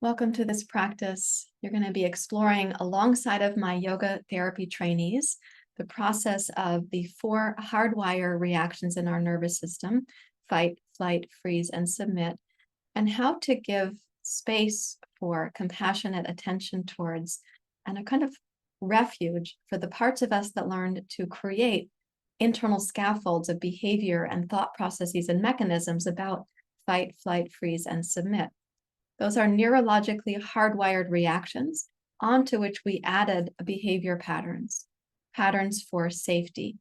Welcome to this practice. You're going to be exploring alongside of my yoga therapy trainees the process of the 4 hardwire reactions in our nervous system: fight, flight, freeze, and submit, and how to give space for compassionate attention towards and a kind of refuge for the parts of us that learned to create internal scaffolds of behavior and thought processes and mechanisms about fight, flight, freeze, and submit. Those are neurologically hardwired reactions onto which we added behavior patterns, patterns for safety.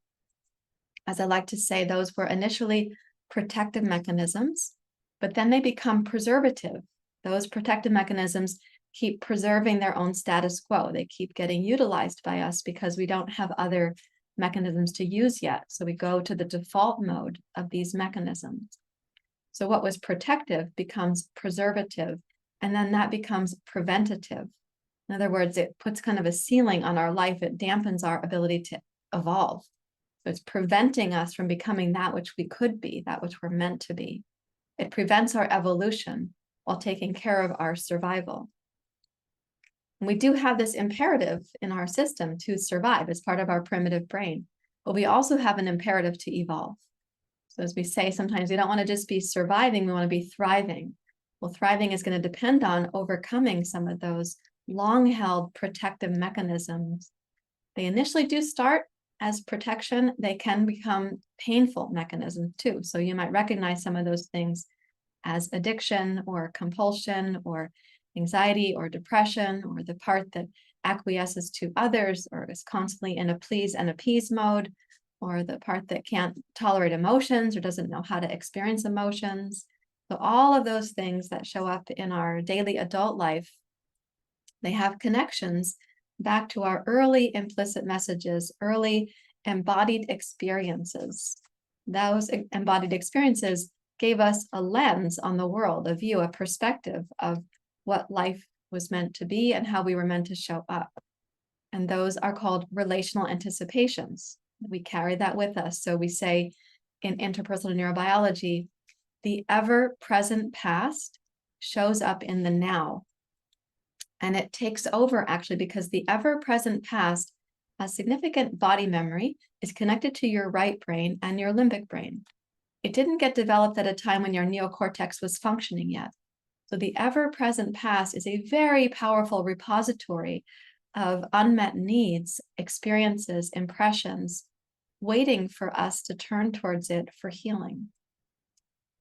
As I like to say, those were initially protective mechanisms, but then they become preservative. Those protective mechanisms keep preserving their own status quo. They keep getting utilized by us because we don't have other mechanisms to use yet. So we go to the default mode of these mechanisms. So what was protective becomes preservative, and then that becomes preventative. In other words, it puts kind of a ceiling on our life. It dampens our ability to evolve. So it's preventing us from becoming that which we could be, that which we're meant to be. It prevents our evolution while taking care of our survival. And we do have this imperative in our system to survive as part of our primitive brain, but we also have an imperative to evolve. So as we say, sometimes we don't want to just be surviving, we want to be thriving. Well, thriving is going to depend on overcoming some of those long-held protective mechanisms. They initially do start as protection. They can become painful mechanisms too. So you might recognize some of those things as addiction or compulsion or anxiety or depression, or the part that acquiesces to others or is constantly in a please and appease mode, or the part that can't tolerate emotions or doesn't know how to experience emotions. So all of those things that show up in our daily adult life, they have connections back to our early implicit messages, early embodied experiences. Those embodied experiences gave us a lens on the world, a view, a perspective of what life was meant to be and how we were meant to show up. And those are called relational anticipations. We carry that with us. So we say in interpersonal neurobiology, the ever-present past shows up in the now. And it takes over actually because the ever-present past has significant body memory, is connected to your right brain and your limbic brain. It didn't get developed at a time when your neocortex was functioning yet. So the ever-present past is a very powerful repository of unmet needs, experiences, impressions, waiting for us to turn towards it for healing.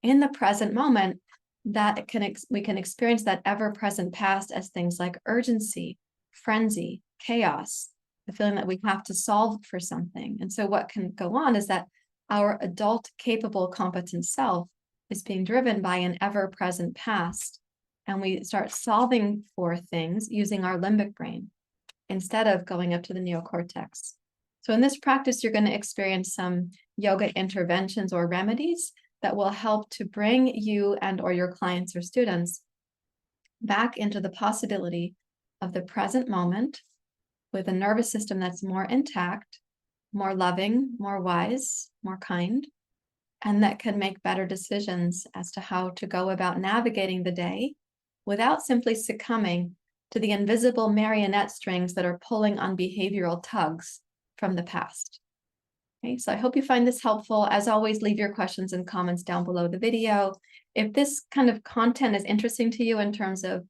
In the present moment, we can experience that ever-present past as things like urgency, frenzy, chaos, the feeling that we have to solve for something. And so what can go on is that our adult, capable, competent self is being driven by an ever-present past. And we start solving for things using our limbic brain instead of going up to the neocortex. So in this practice, you're going to experience some yoga interventions or remedies that will help to bring you and or your clients or students back into the possibility of the present moment with a nervous system that's more intact, more loving, more wise, more kind, and that can make better decisions as to how to go about navigating the day without simply succumbing to the invisible marionette strings that are pulling on behavioral tugs from the past. Okay, so I hope you find this helpful. As always, leave your questions and comments down below the video. If this kind of content is interesting to you in terms of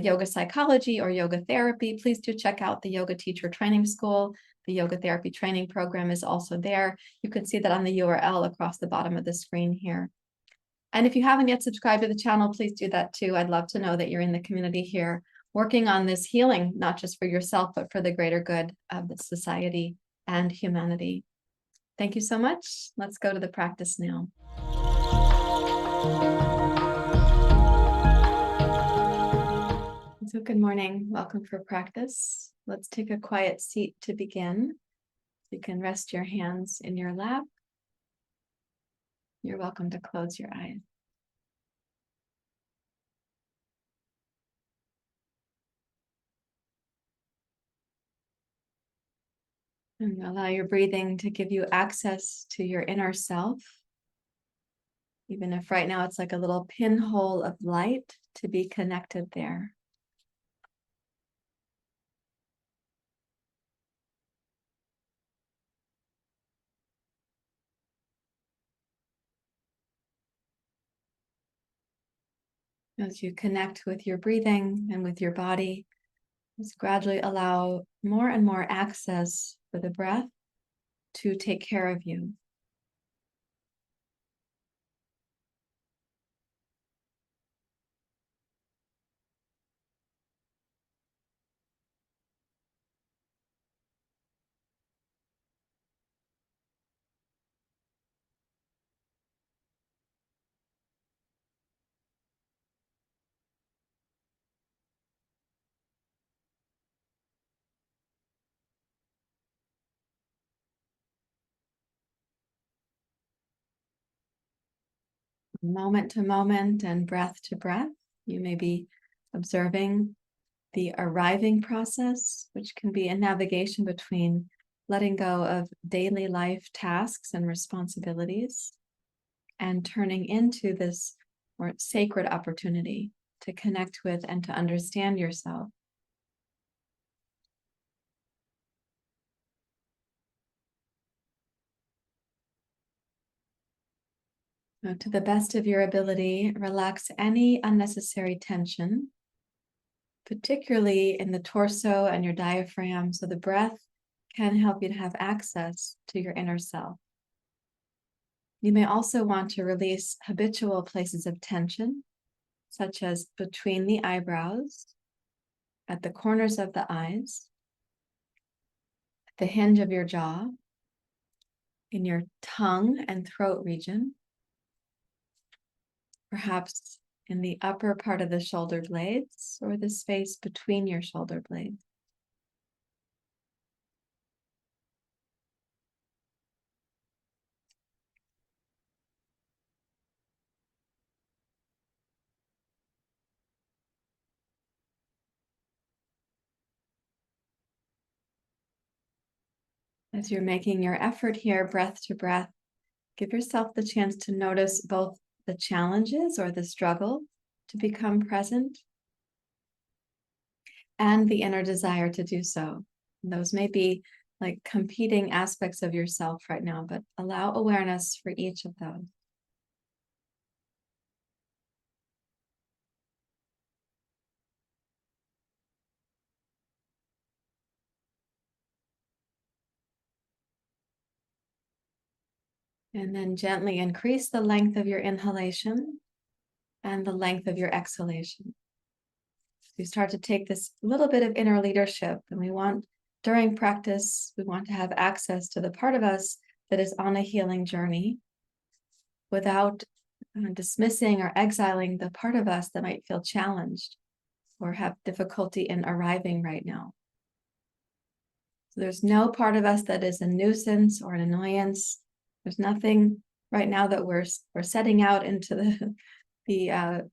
yoga psychology or yoga therapy, please do check out the Yoga Teacher Training School. The Yoga Therapy Training Program is also there. You can see that on the URL across the bottom of the screen here. And if you haven't yet subscribed to the channel, please do that too. I'd love to know that you're in the community here working on this healing, not just for yourself, but for the greater good of the society and humanity. Thank you so much. Let's go to the practice now. So good morning. Welcome for practice. Let's take a quiet seat to begin. You can rest your hands in your lap. You're welcome to close your eyes. And allow your breathing to give you access to your inner self. Even if right now it's like a little pinhole of light, to be connected there. As you connect with your breathing and with your body, just gradually allow more and more access for the breath to take care of you. Moment to moment and breath to breath, you may be observing the arriving process, which can be a navigation between letting go of daily life tasks and responsibilities and turning into this more sacred opportunity to connect with and to understand yourself. Now, to the best of your ability, relax any unnecessary tension, particularly in the torso and your diaphragm, so the breath can help you to have access to your inner self. You may also want to release habitual places of tension, such as between the eyebrows, at the corners of the eyes, at the hinge of your jaw, in your tongue and throat region, perhaps in the upper part of the shoulder blades or the space between your shoulder blades. As you're making your effort here, breath to breath, give yourself the chance to notice both the challenges or the struggle to become present and the inner desire to do so. And those may be like competing aspects of yourself right now, but allow awareness for each of those. And then gently increase the length of your inhalation and the length of your exhalation. You start to take this little bit of inner leadership, and during practice, we want to have access to the part of us that is on a healing journey without dismissing or exiling the part of us that might feel challenged or have difficulty in arriving right now. So there's no part of us that is a nuisance or an annoyance. There's nothing right now that we're setting out into the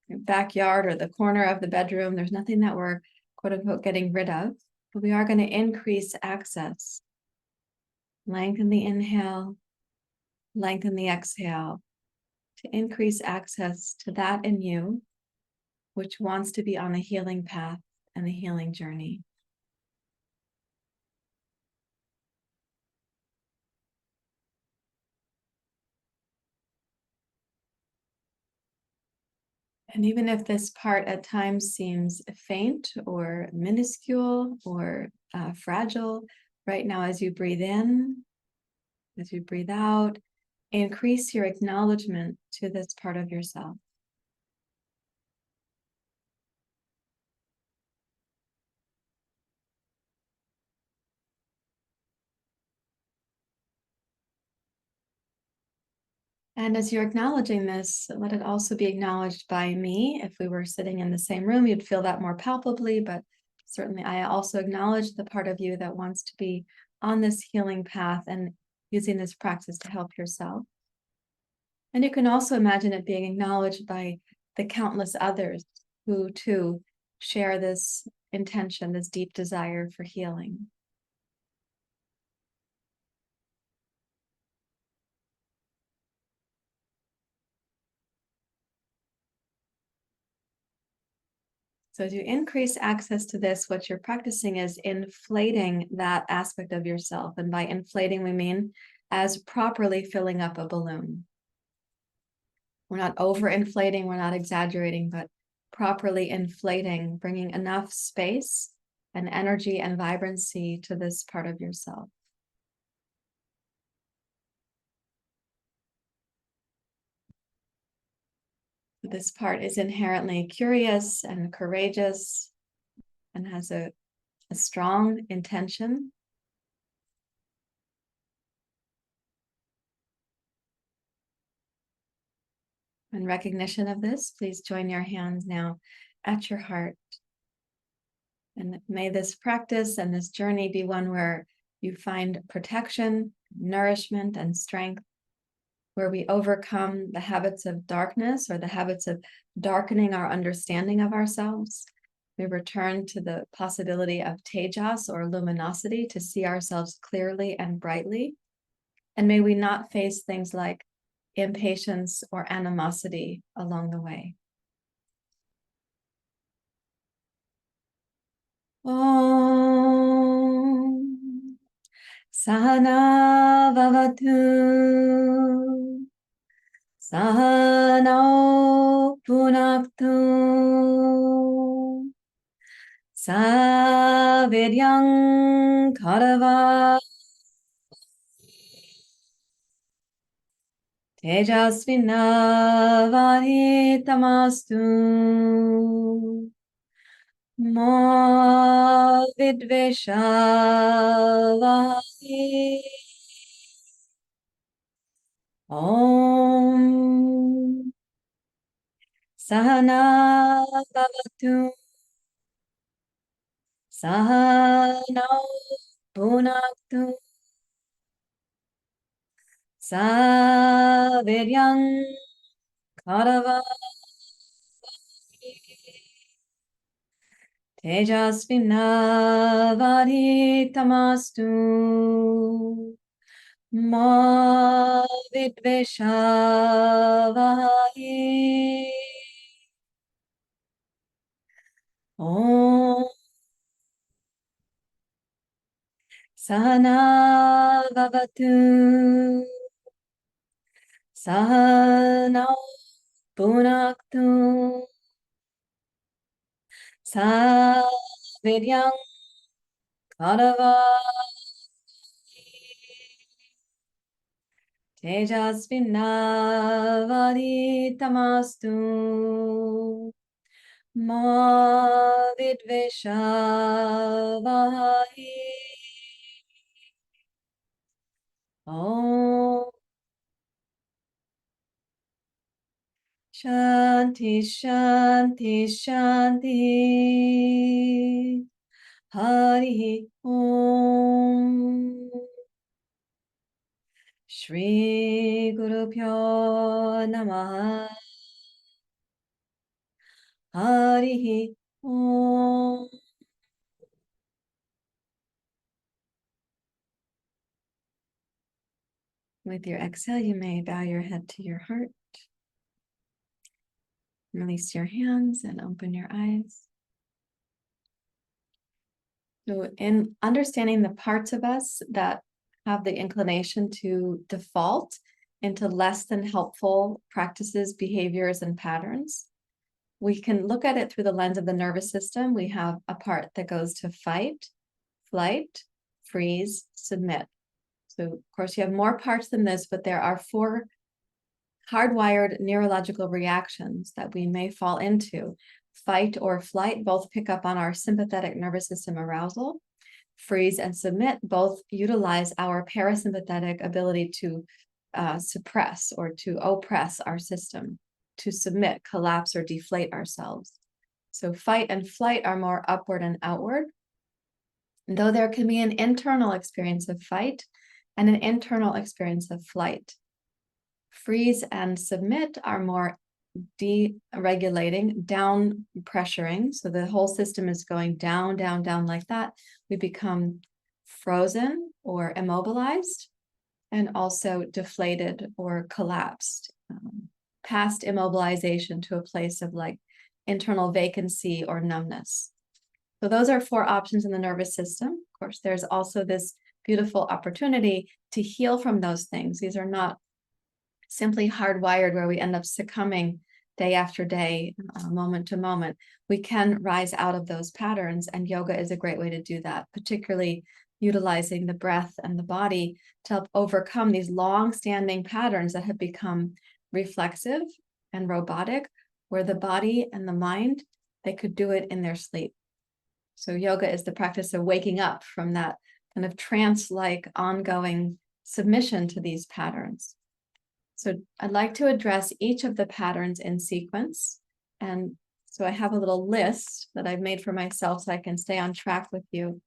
backyard or the corner of the bedroom. There's nothing that we're quote unquote getting rid of, but we are going to increase access. Lengthen the inhale, lengthen the exhale to increase access to that in you, which wants to be on a healing path and a healing journey. And even if this part at times seems faint or minuscule or fragile, right now as you breathe in, as you breathe out, increase your acknowledgement to this part of yourself. And as you're acknowledging this, let it also be acknowledged by me. If we were sitting in the same room, you'd feel that more palpably, but certainly I also acknowledge the part of you that wants to be on this healing path and using this practice to help yourself. And you can also imagine it being acknowledged by the countless others who too share this intention, this deep desire for healing. So as you increase access to this, what you're practicing is inflating that aspect of yourself. And by inflating, we mean as properly filling up a balloon. We're not overinflating, we're not exaggerating, but properly inflating, bringing enough space and energy and vibrancy to this part of yourself. This part is inherently curious and courageous and has a strong intention. In recognition of this, please join your hands now at your heart. And may this practice and this journey be one where you find protection, nourishment, and strength, where we overcome the habits of darkness or the habits of darkening our understanding of ourselves. We return to the possibility of tejas or luminosity to see ourselves clearly and brightly. And may we not face things like impatience or animosity along the way. Om Sahana Vavatu Sahano Punaktu Savidyang Karava Tejasvinavaditamastu Ma vidveshavati Om Sahana Bhavatu Sahana Bhunaktu Saviryang Karavati Tejasvinavaditamastu Ma vidveshavati Om Sahana Vavatu Sahana Bhunaktu Saviryang Karavati Tejasvinavaditamastu Ma vidveshavati Om Shanti, Shanti, Shanti. Hari Om. Shri Guru Pyo Namaha. Hari Om. With your exhale, you may bow your head to your heart. Release your hands and open your eyes. So in understanding the parts of us that have the inclination to default into less than helpful practices, behaviors, and patterns, we can look at it through the lens of the nervous system. We have a part that goes to fight, flight, freeze, submit. So of course you have more parts than this, but there are 4 hardwired neurological reactions that we may fall into. Fight or flight both pick up on our sympathetic nervous system arousal. Freeze and submit both utilize our parasympathetic ability to suppress or to oppress our system, to submit, collapse, or deflate ourselves. So fight and flight are more upward and outward. Though there can be an internal experience of fight and an internal experience of flight. Freeze and submit are more deregulating, down pressuring. So the whole system is going down, down, down like that. We become frozen or immobilized and also deflated or collapsed, past immobilization to a place of like internal vacancy or numbness. So those are 4 options in the nervous system. Of course, there's also this beautiful opportunity to heal from those things. These are not simply hardwired, where we end up succumbing day after day, moment to moment, we can rise out of those patterns. And yoga is a great way to do that, particularly utilizing the breath and the body to help overcome these long-standing patterns that have become reflexive and robotic, where the body and the mind, they could do it in their sleep. So yoga is the practice of waking up from that kind of trance-like ongoing submission to these patterns. So I'd like to address each of the patterns in sequence. And so I have a little list that I've made for myself so I can stay on track with you.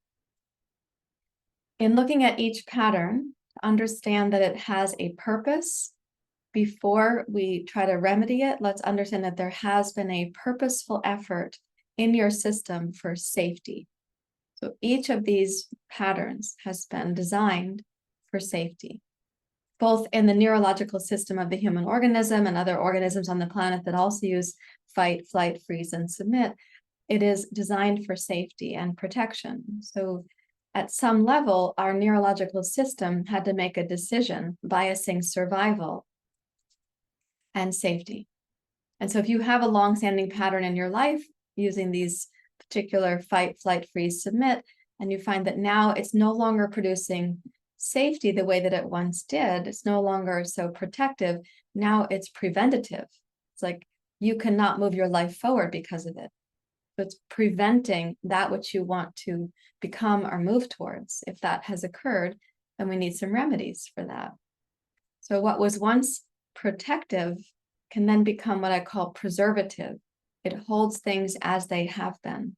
In looking at each pattern, understand that it has a purpose. Before we try to remedy it, let's understand that there has been a purposeful effort in your system for safety. So each of these patterns has been designed for safety, both in the neurological system of the human organism and other organisms on the planet that also use fight, flight, freeze, and submit. It is designed for safety and protection. So at some level, our neurological system had to make a decision biasing survival and safety. And so if you have a long-standing pattern in your life using these particular fight, flight, freeze, submit, and you find that now it's no longer producing safety the way that it once did, it's no longer so protective, now it's preventative. It's like you cannot move your life forward because of it. So it's preventing that which you want to become or move towards. If that has occurred, then we need some remedies for that. So what was once protective can then become what I call preservative. It holds things as they have been.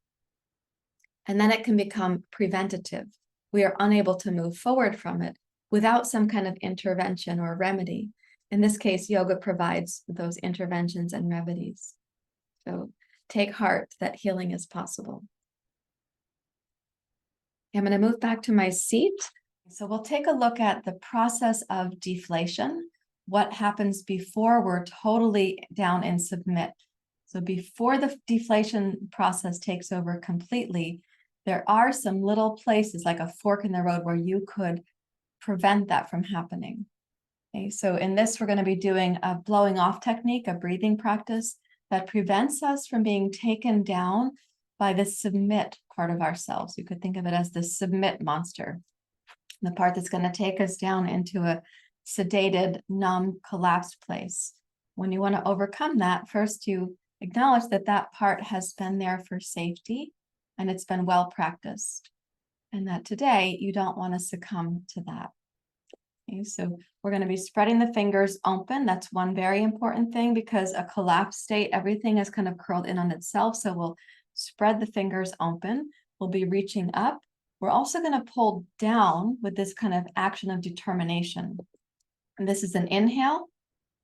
And then it can become preventative. We are unable to move forward from it without some kind of intervention or remedy. In this case, yoga provides those interventions and remedies. So take heart that healing is possible. I'm going to move back to my seat. So we'll take a look at the process of deflation, what happens before we're totally down in submit. So before the deflation process takes over completely, there are some little places like a fork in the road where you could prevent that from happening. Okay, so in this, we're going to be doing a blowing off technique, a breathing practice that prevents us from being taken down by the submit part of ourselves. You could think of it as the submit monster, the part that's going to take us down into a sedated, numb, collapsed place. When you want to overcome that, first you acknowledge that that part has been there for safety and it's been well practiced, and that today you don't want to succumb to that. Okay, so we're going to be spreading the fingers open. That's one very important thing, because a collapsed state, everything is kind of curled in on itself. So we'll spread the fingers open. We'll be reaching up. We're also going to pull down with this kind of action of determination. And this is an inhale.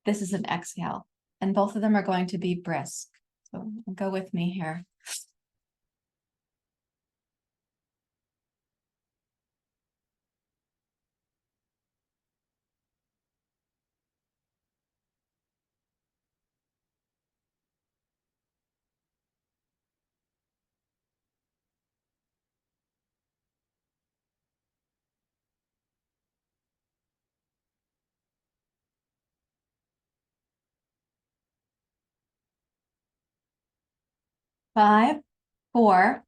This is an exhale. And both of them are going to be brisk. So go with me here. Five, four,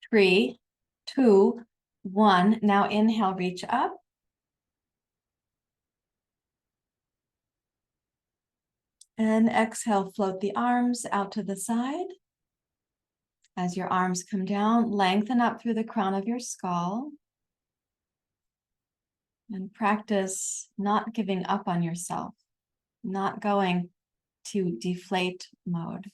three, two, one. Now inhale, reach up. And exhale, float the arms out to the side. As your arms come down, lengthen up through the crown of your skull. And practice not giving up on yourself, not going to deflate mode.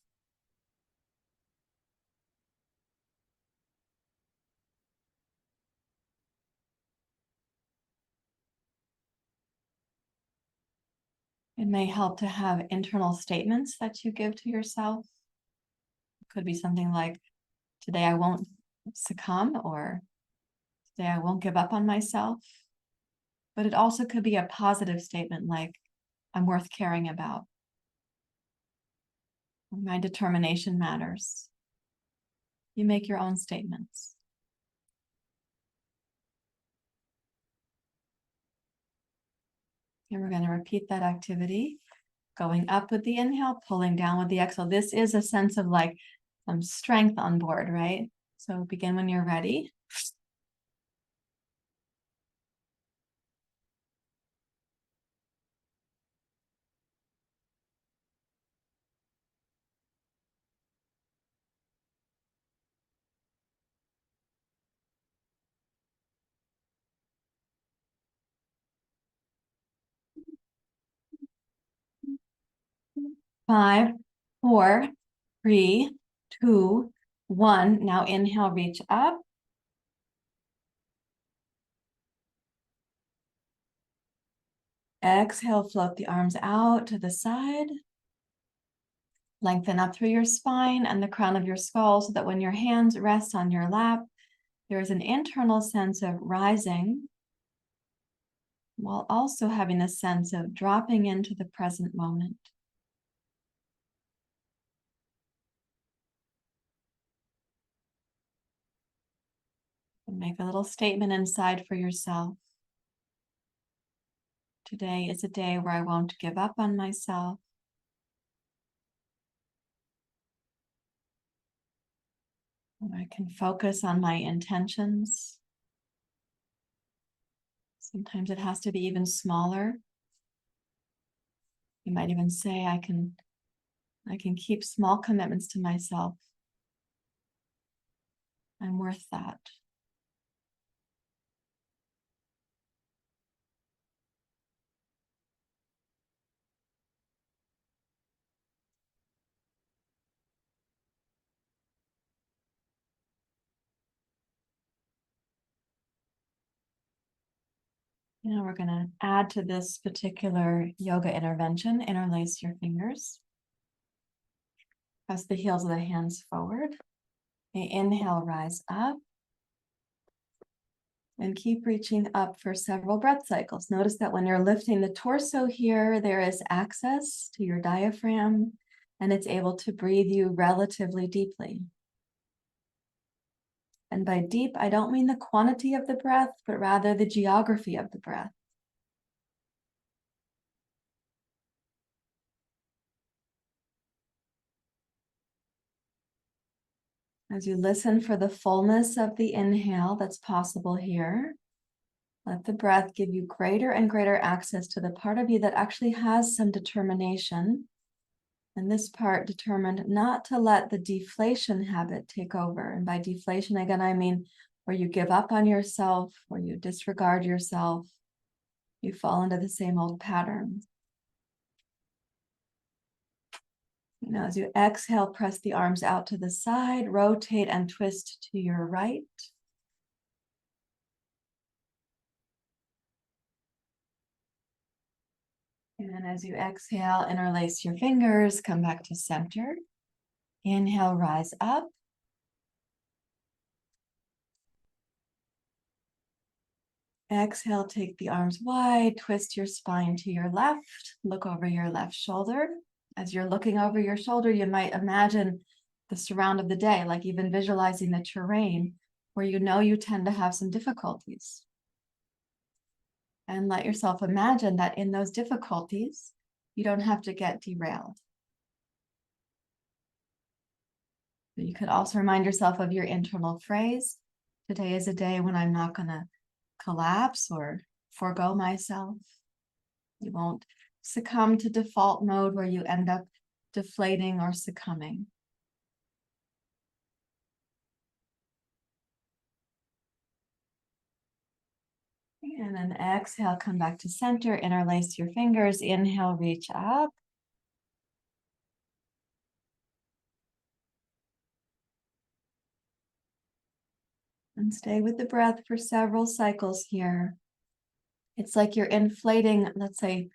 It may help to have internal statements that you give to yourself. It could be something like, today I won't succumb, or today I won't give up on myself. But it also could be a positive statement like, I'm worth caring about. My determination matters. You make your own statements. And we're going to repeat that activity. Going up with the inhale, pulling down with the exhale. This is a sense of like some strength on board, right? So begin when you're ready. Five, four, three, two, one. Now inhale, reach up. Exhale, float the arms out to the side. Lengthen up through your spine and the crown of your skull so that when your hands rest on your lap, there is an internal sense of rising while also having a sense of dropping into the present moment. And make a little statement inside for yourself. Today is a day where I won't give up on myself. Where I can focus on my intentions. Sometimes it has to be even smaller. You might even say, I can keep small commitments to myself. I'm worth that. Now we're going to add to this particular yoga intervention. Interlace your fingers. Press the heels of the hands forward. Inhale, rise up. And keep reaching up for several breath cycles. Notice that when you're lifting the torso here, there is access to your diaphragm, and it's able to breathe you relatively deeply. And by deep, I don't mean the quantity of the breath, but rather the geography of the breath. As you listen for the fullness of the inhale that's possible here, let the breath give you greater and greater access to the part of you that actually has some determination. And this part determined not to let the deflation habit take over. And by deflation, again, I mean where you give up on yourself, where you disregard yourself, you fall into the same old pattern. You know, as you exhale, press the arms out to the side, rotate and twist to your right. And then as you exhale, interlace your fingers, come back to center. Inhale, rise up. Exhale, take the arms wide, twist your spine to your left, look over your left shoulder. As you're looking over your shoulder, you might imagine the surround of the day, like even visualizing the terrain where you know you tend to have some difficulties. And let yourself imagine that in those difficulties, you don't have to get derailed. You could also remind yourself of your internal phrase. Today is a day when I'm not going to collapse or forego myself. You won't succumb to default mode where you end up deflating or succumbing. And then exhale, come back to center, interlace your fingers, inhale, reach up. And stay with the breath for several cycles here. It's like you're inflating, let's say,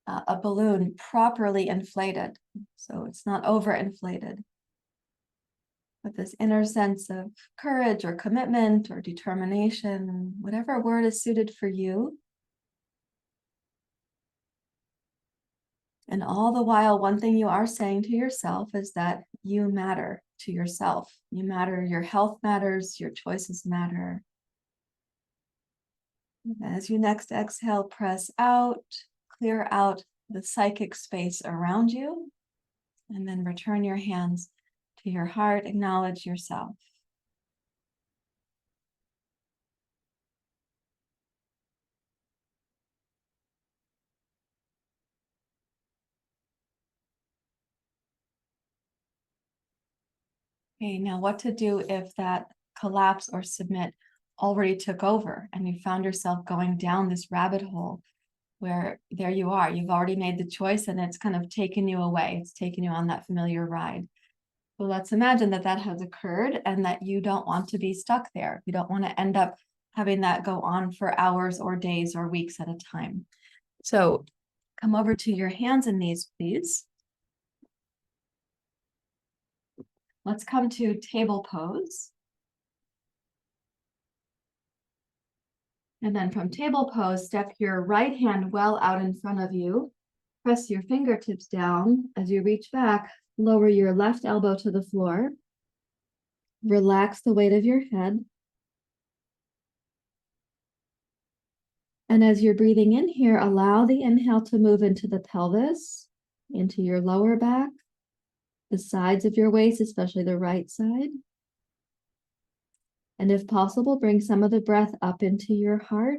a balloon properly inflated. So it's not overinflated. With this inner sense of courage or commitment or determination, whatever word is suited for you. And all the while, one thing you are saying to yourself is that you matter to yourself. You matter, your health matters, your choices matter. As you next exhale, press out, clear out the psychic space around you, and then return your hands to your heart. Acknowledge yourself. Okay, now what to do if that collapse or submit already took over and you found yourself going down this rabbit hole where there you are, you've already made the choice and it's kind of taken you away. It's taken you on that familiar ride. So let's imagine that that has occurred and that you don't want to be stuck there. You don't want to end up having that go on for hours or days or weeks at a time. So come over to your hands and knees, please. Let's come to table pose. And then from table pose, step your right hand well out in front of you. Press your fingertips down. As you reach back, lower your left elbow to the floor. Relax the weight of your head. And as you're breathing in here, allow the inhale to move into the pelvis, into your lower back, the sides of your waist, especially the right side. And if possible, bring some of the breath up into your heart.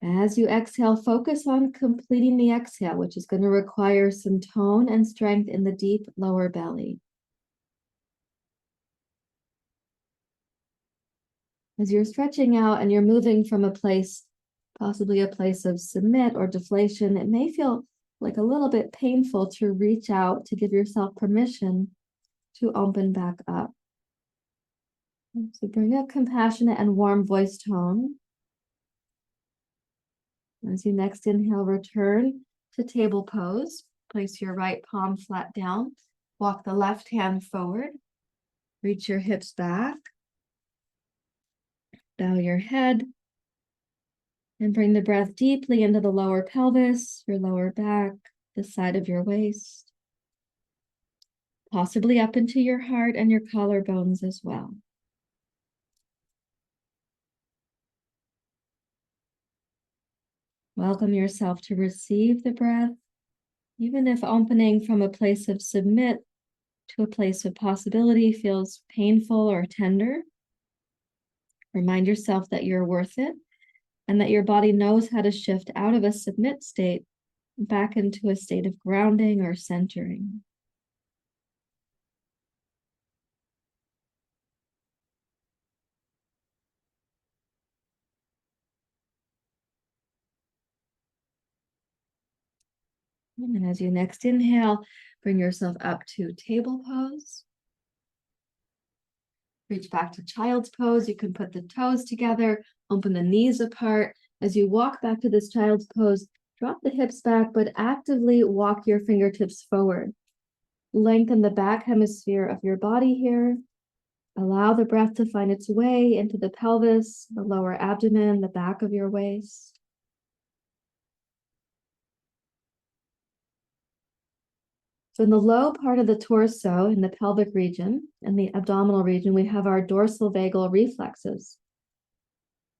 As you exhale, focus on completing the exhale, which is going to require some tone and strength in the deep lower belly. As you're stretching out and you're moving from a place, possibly a place of submit or deflation, it may feel like a little bit painful to reach out to give yourself permission to open back up. So bring a compassionate and warm voice tone. As you next inhale, return to table pose. Place your right palm flat down. Walk the left hand forward. Reach your hips back. Bow your head. And bring the breath deeply into the lower pelvis, your lower back, the side of your waist. Possibly up into your heart and your collarbones as well. Welcome yourself to receive the breath, even if opening from a place of submit to a place of possibility feels painful or tender. Remind yourself that you're worth it and that your body knows how to shift out of a submit state back into a state of grounding or centering. And as you next inhale, bring yourself up to table pose. Reach back to child's pose. You can put the toes together, open the knees apart. As you walk back to this child's pose, drop the hips back, but actively walk your fingertips forward. Lengthen the back hemisphere of your body here. Allow the breath to find its way into the pelvis, the lower abdomen, the back of your waist. So in the low part of the torso, in the pelvic region, and the abdominal region, we have our dorsal vagal reflexes.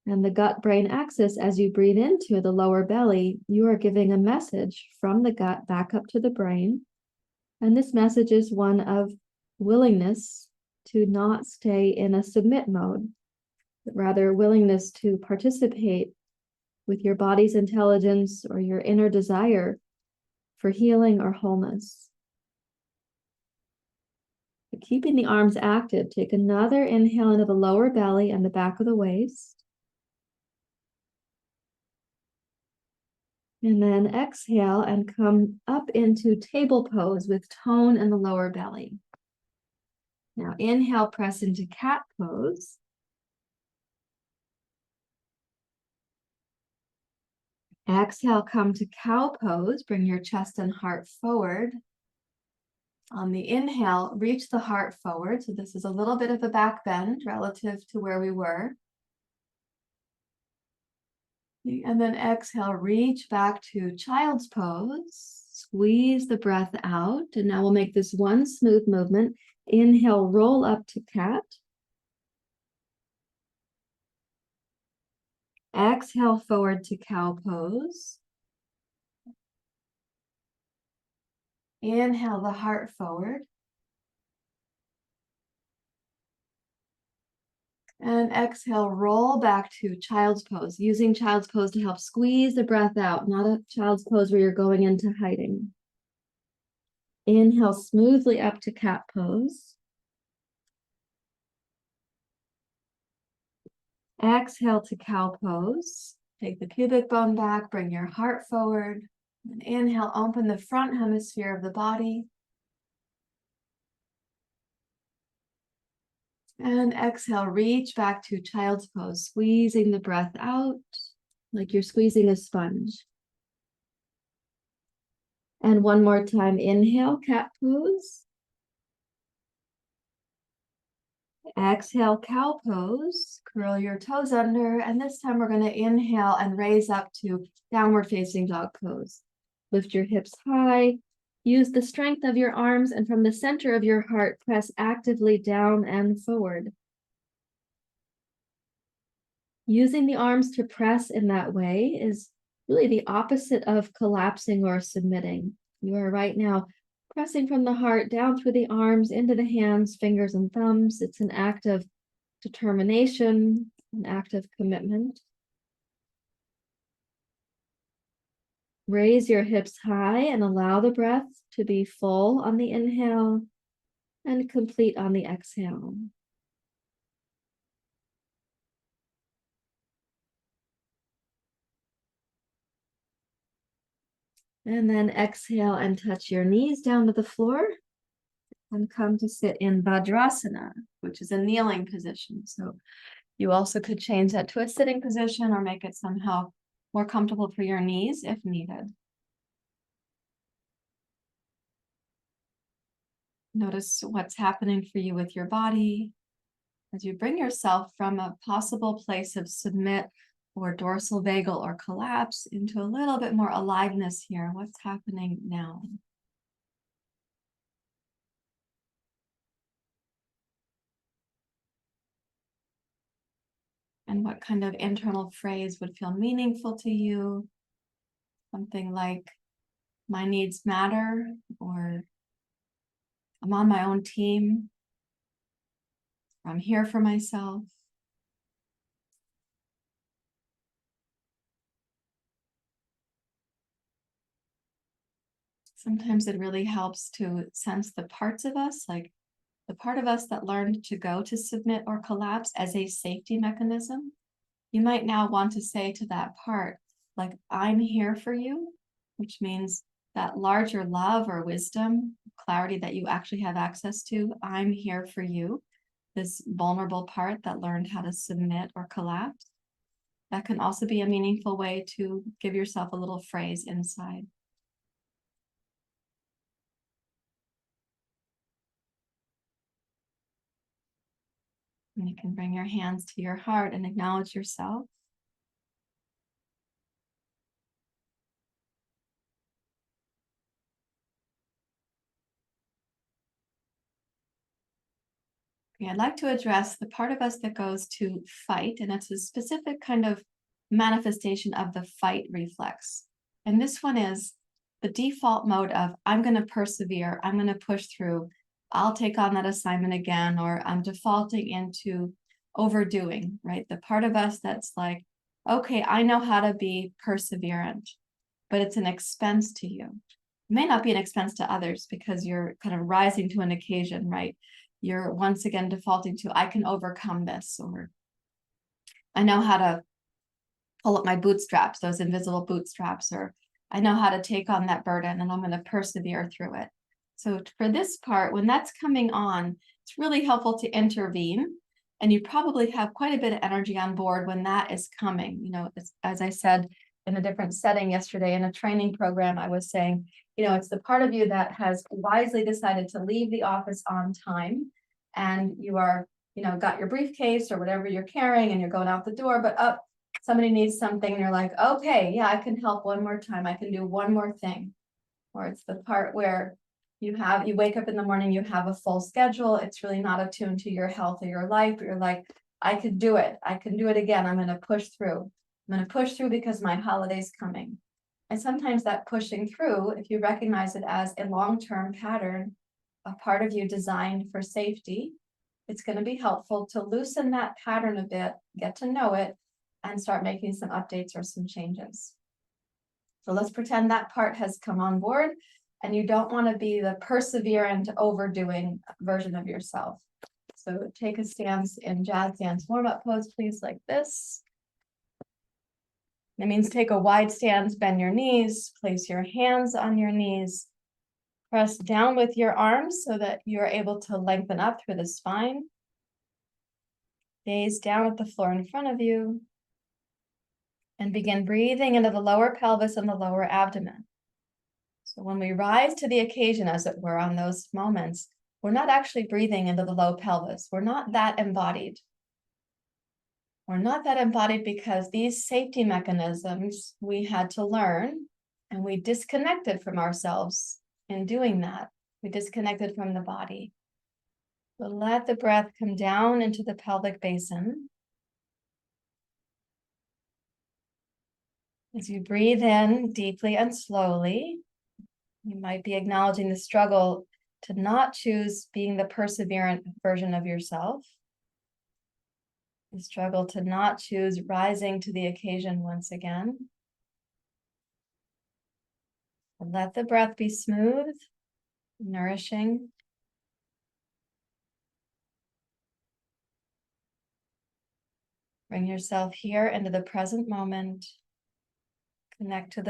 And the gut-brain axis, as you breathe into the lower belly, you are giving a message from the gut back up to the brain. And this message is one of willingness to not stay in a submit mode, but rather willingness to participate with your body's intelligence or your inner desire for healing or wholeness. But keeping the arms active, take another inhale into the lower belly and the back of the waist. And then exhale and come up into table pose with tone in the lower belly. Now inhale, press into cat pose. Exhale, come to cow pose. Bring your chest and heart forward. On the inhale, reach the heart forward. So this is a little bit of a back bend relative to where we were. And then exhale, reach back to child's pose. Squeeze the breath out. And now we'll make this one smooth movement. Inhale, roll up to cat. Exhale forward to cow pose. Inhale the heart forward. And exhale, roll back to child's pose, using child's pose to help squeeze the breath out, not a child's pose where you're going into hiding. Inhale smoothly up to cat pose. Exhale to cow pose. Take the pubic bone back, bring your heart forward. And inhale, open the front hemisphere of the body. And exhale, reach back to child's pose, squeezing the breath out like you're squeezing a sponge. And one more time, inhale, cat pose. Exhale, cow pose. Curl your toes under, and this time we're going to inhale and raise up to downward facing dog pose. Lift your hips high. Use the strength of your arms, and from the center of your heart, press actively down and forward. Using the arms to press in that way is really the opposite of collapsing or submitting. You are right now pressing from the heart down through the arms into the hands, fingers, and thumbs. It's an act of determination, an act of commitment. Raise your hips high and allow the breath to be full on the inhale and complete on the exhale. And then exhale and touch your knees down to the floor and come to sit in Vajrasana, which is a kneeling position. So you also could change that to a sitting position or make it somehow more comfortable for your knees if needed. Notice what's happening for you with your body as you bring yourself from a possible place of submit or dorsal vagal or collapse into a little bit more aliveness here. What's happening now? And what kind of internal phrase would feel meaningful to you? Something like, my needs matter, or I'm on my own team, or I'm here for myself. Sometimes it really helps to sense the parts of us, like the part of us that learned to go to submit or collapse as a safety mechanism. You might now want to say to that part, like, I'm here for you, which means that larger love or wisdom, clarity that you actually have access to. I'm here for you, this vulnerable part that learned how to submit or collapse. That can also be a meaningful way to give yourself a little phrase inside. And you can bring your hands to your heart and acknowledge yourself. Okay, I'd like to address the part of us that goes to fight, and it's a specific kind of manifestation of the fight reflex. And this one is the default mode of, I'm going to persevere, I'm going to push through, I'll take on that assignment again, or I'm defaulting into overdoing, right? The part of us that's like, okay, I know how to be perseverant, but it's an expense to you. It may not be an expense to others because you're kind of rising to an occasion, right? You're once again defaulting to, I can overcome this, or I know how to pull up my bootstraps, those invisible bootstraps, or I know how to take on that burden and I'm going to persevere through it. So for this part, when that's coming on, it's really helpful to intervene. And you probably have quite a bit of energy on board when that is coming. You know, as I said in a different setting yesterday in a training program, I was saying, you know, it's the part of you that has wisely decided to leave the office on time, and you are, you know, got your briefcase or whatever you're carrying and you're going out the door, but somebody needs something and you're like, okay, yeah, I can help one more time. I can do one more thing. Or it's the part where you wake up in the morning, you have a full schedule. It's really not attuned to your health or your life, but you're like, I could do it. I can do it again. I'm going to push through. I'm going to push through because my holiday's coming. And sometimes that pushing through, if you recognize it as a long-term pattern, a part of you designed for safety, it's going to be helpful to loosen that pattern a bit, get to know it, and start making some updates or some changes. So let's pretend that part has come on board and you don't want to be the perseverant, overdoing version of yourself. So take a stance in jazz dance warm-up pose, please, like this. That means take a wide stance, bend your knees, place your hands on your knees, press down with your arms so that you're able to lengthen up through the spine. Gaze down at the floor in front of you and begin breathing into the lower pelvis and the lower abdomen. So when we rise to the occasion, as it were, on those moments, we're not actually breathing into the low pelvis. We're not that embodied. We're not that embodied because these safety mechanisms we had to learn, and we disconnected from ourselves in doing that. We disconnected from the body. So let the breath come down into the pelvic basin. As you breathe in deeply and slowly, you might be acknowledging the struggle to not choose being the perseverant version of yourself. The struggle to not choose rising to the occasion once again. Let the breath be smooth, nourishing. Bring yourself here into the present moment. Connect to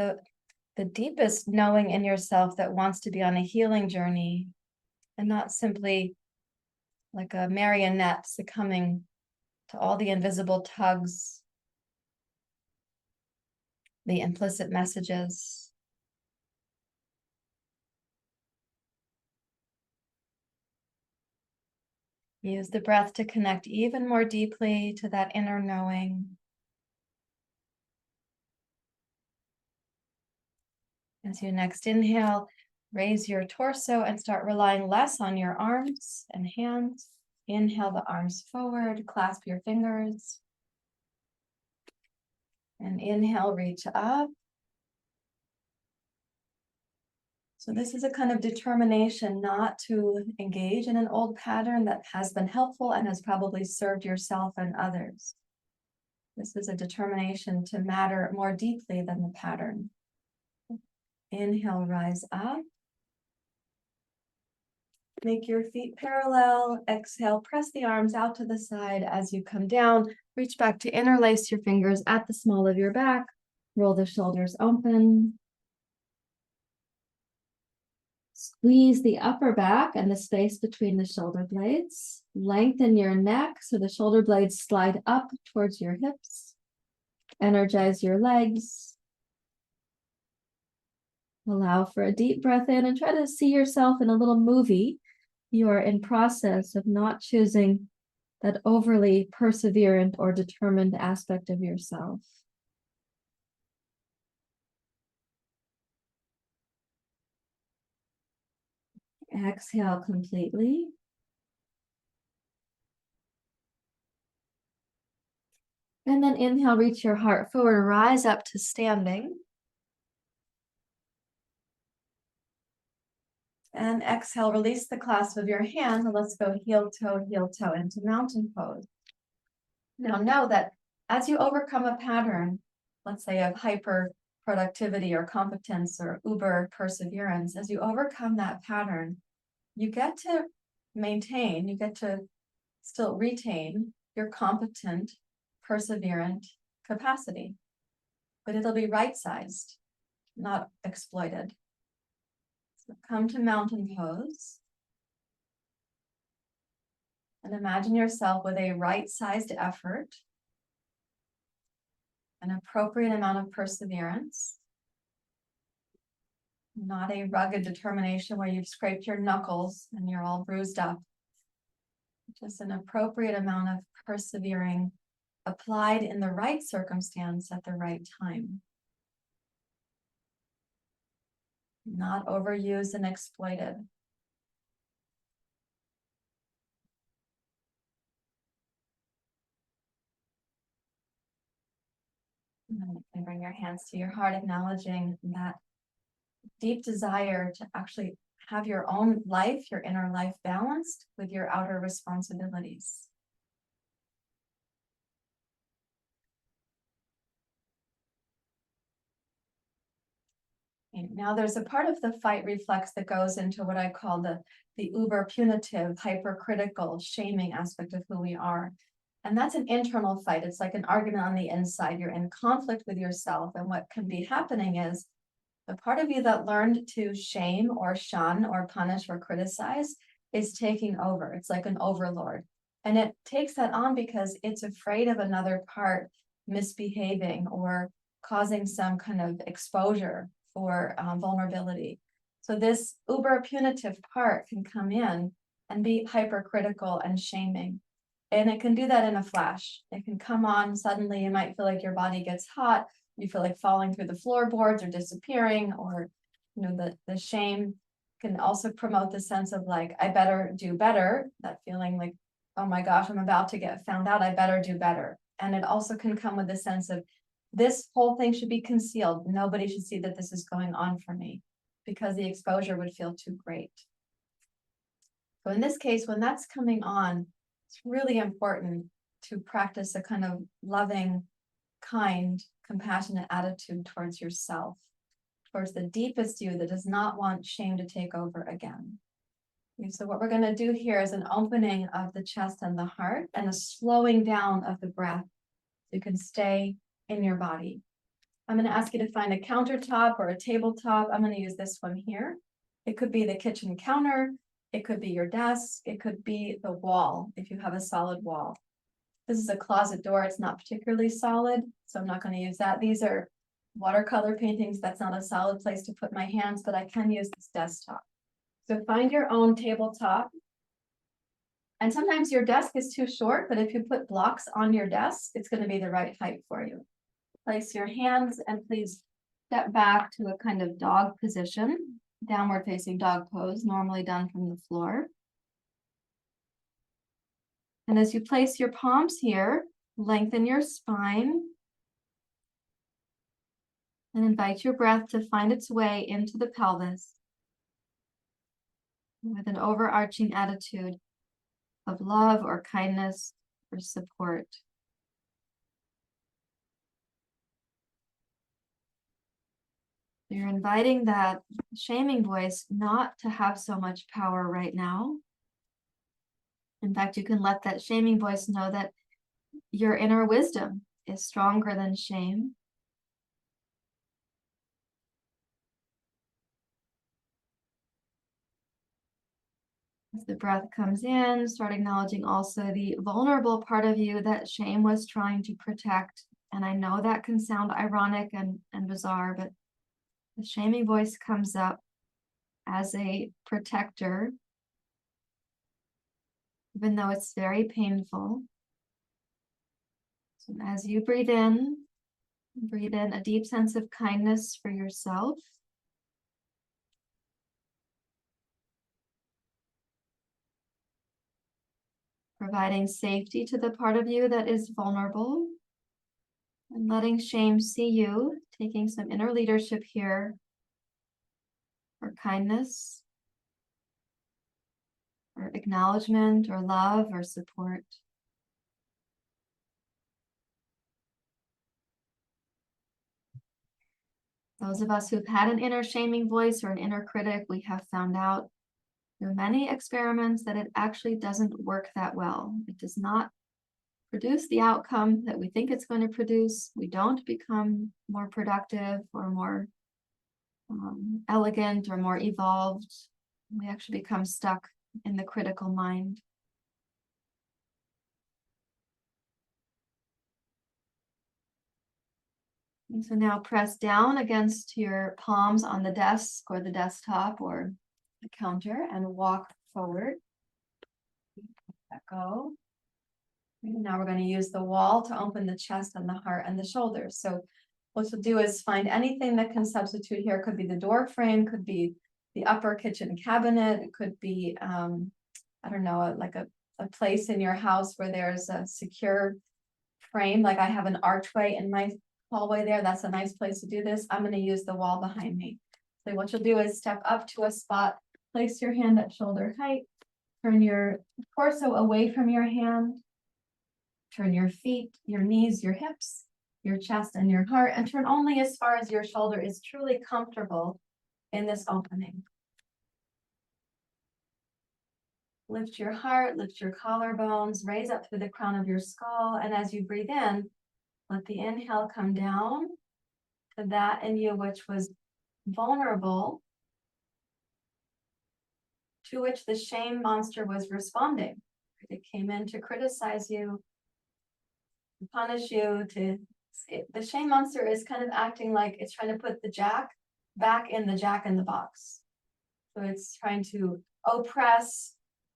the deepest knowing in yourself that wants to be on a healing journey and not simply like a marionette succumbing to all the invisible tugs, the implicit messages. Use the breath to connect even more deeply to that inner knowing. As you next inhale, raise your torso and start relying less on your arms and hands. Inhale the arms forward, clasp your fingers. And inhale, reach up. So this is a kind of determination not to engage in an old pattern that has been helpful and has probably served yourself and others. This is a determination to matter more deeply than the pattern. Inhale, rise up. Make your feet parallel. Exhale, press the arms out to the side as you come down. Reach back to interlace your fingers at the small of your back. Roll the shoulders open. Squeeze the upper back and the space between the shoulder blades. Lengthen your neck so the shoulder blades slide up towards your hips. Energize your legs. Allow for a deep breath in and try to see yourself in a little movie. You are in process of not choosing that overly perseverant or determined aspect of yourself. Exhale completely. And then inhale, reach your heart forward, rise up to standing. And exhale, release the clasp of your hand. And let's go heel toe into mountain pose. Now know that as you overcome a pattern, let's say of hyper productivity or competence or uber perseverance, as you overcome that pattern, you get to maintain, you get to still retain your competent, perseverant capacity, but it'll be right-sized, not exploited. So come to mountain pose and imagine yourself with a right-sized effort, an appropriate amount of perseverance, not a rugged determination where you've scraped your knuckles and you're all bruised up. Just an appropriate amount of persevering applied in the right circumstance at the right time. Not overused and exploited. And then you can bring your hands to your heart, acknowledging that deep desire to actually have your own life, your inner life balanced with your outer responsibilities. Okay, now there's a part of the fight reflex that goes into what I call the uber punitive, hypercritical, shaming aspect of who we are. And that's an internal fight. It's like an argument on the inside. You're in conflict with yourself. And what can be happening is the part of you that learned to shame or shun or punish or criticize is taking over. It's like an overlord. And it takes that on because it's afraid of another part misbehaving or causing some kind of exposure for vulnerability. So this uber punitive part can come in and be hypercritical and shaming. And it can do that in a flash. It can come on suddenly. You might feel like your body gets hot. You feel like falling through the floorboards or disappearing, or the shame can also promote the sense of like, I better do better. That feeling like, oh my gosh, I'm about to get found out. I better do better. And it also can come with the sense of this whole thing should be concealed. Nobody should see that this is going on for me because the exposure would feel too great. So in this case, when that's coming on, it's really important to practice a kind of loving, kind, compassionate attitude towards yourself, towards the deepest you that does not want shame to take over again. Okay, so what we're going to do here is an opening of the chest and the heart and a slowing down of the breath so you can stay in your body. I'm going to ask you to find a countertop or a tabletop. I'm going to use this one here. It could be the kitchen counter. It could be your desk. It could be the wall if you have a solid wall. This is a closet door. It's not particularly solid, so I'm not going to use that. These are watercolor paintings. That's not a solid place to put my hands, but I can use this desktop. So find your own tabletop. And sometimes your desk is too short, but if you put blocks on your desk, it's going to be the right height for you. Place your hands and please step back to a kind of dog position, downward facing dog pose, normally done from the floor. And as you place your palms here, lengthen your spine and invite your breath to find its way into the pelvis with an overarching attitude of love or kindness or support. You're inviting that shaming voice not to have so much power right now. In fact, you can let that shaming voice know that your inner wisdom is stronger than shame. As the breath comes in, start acknowledging also the vulnerable part of you that shame was trying to protect. And I know that can sound ironic and bizarre, but the shaming voice comes up as a protector, even though it's very painful. So as you breathe in a deep sense of kindness for yourself. Providing safety to the part of you that is vulnerable. And letting shame see you, taking some inner leadership here for kindness, or acknowledgement, or love, or support. Those of us who've had an inner shaming voice or an inner critic, we have found out through many experiments that it actually doesn't work that well. It does not produce the outcome that we think it's going to produce. We don't become more productive or more elegant or more evolved. We actually become stuck in the critical mind. And so now press down against your palms on the desk or the desktop or the counter and walk forward. Let go. And now we're going to use the wall to open the chest and the heart and the shoulders. So what you'll do is find anything that can substitute here. It could be the door frame, could be the upper kitchen cabinet. It could be, I don't know, like a place in your house where there's a secure frame. Like I have an archway in my hallway there, that's a nice place to do this. I'm going to use the wall behind me. So what you'll do is step up to a spot, place your hand at shoulder height, turn your torso away from your hand, turn your feet, your knees, your hips, your chest, and your heart, and turn only as far as your shoulder is truly comfortable in this opening. Lift your heart, lift your collarbones, raise up through the crown of your skull, and as you breathe in, let the inhale come down to that in you which was vulnerable, to which the shame monster was responding. It came in to criticize you, to punish you, the shame monster is kind of acting like it's trying to put the jack back in the jack in the box. So it's trying to oppress,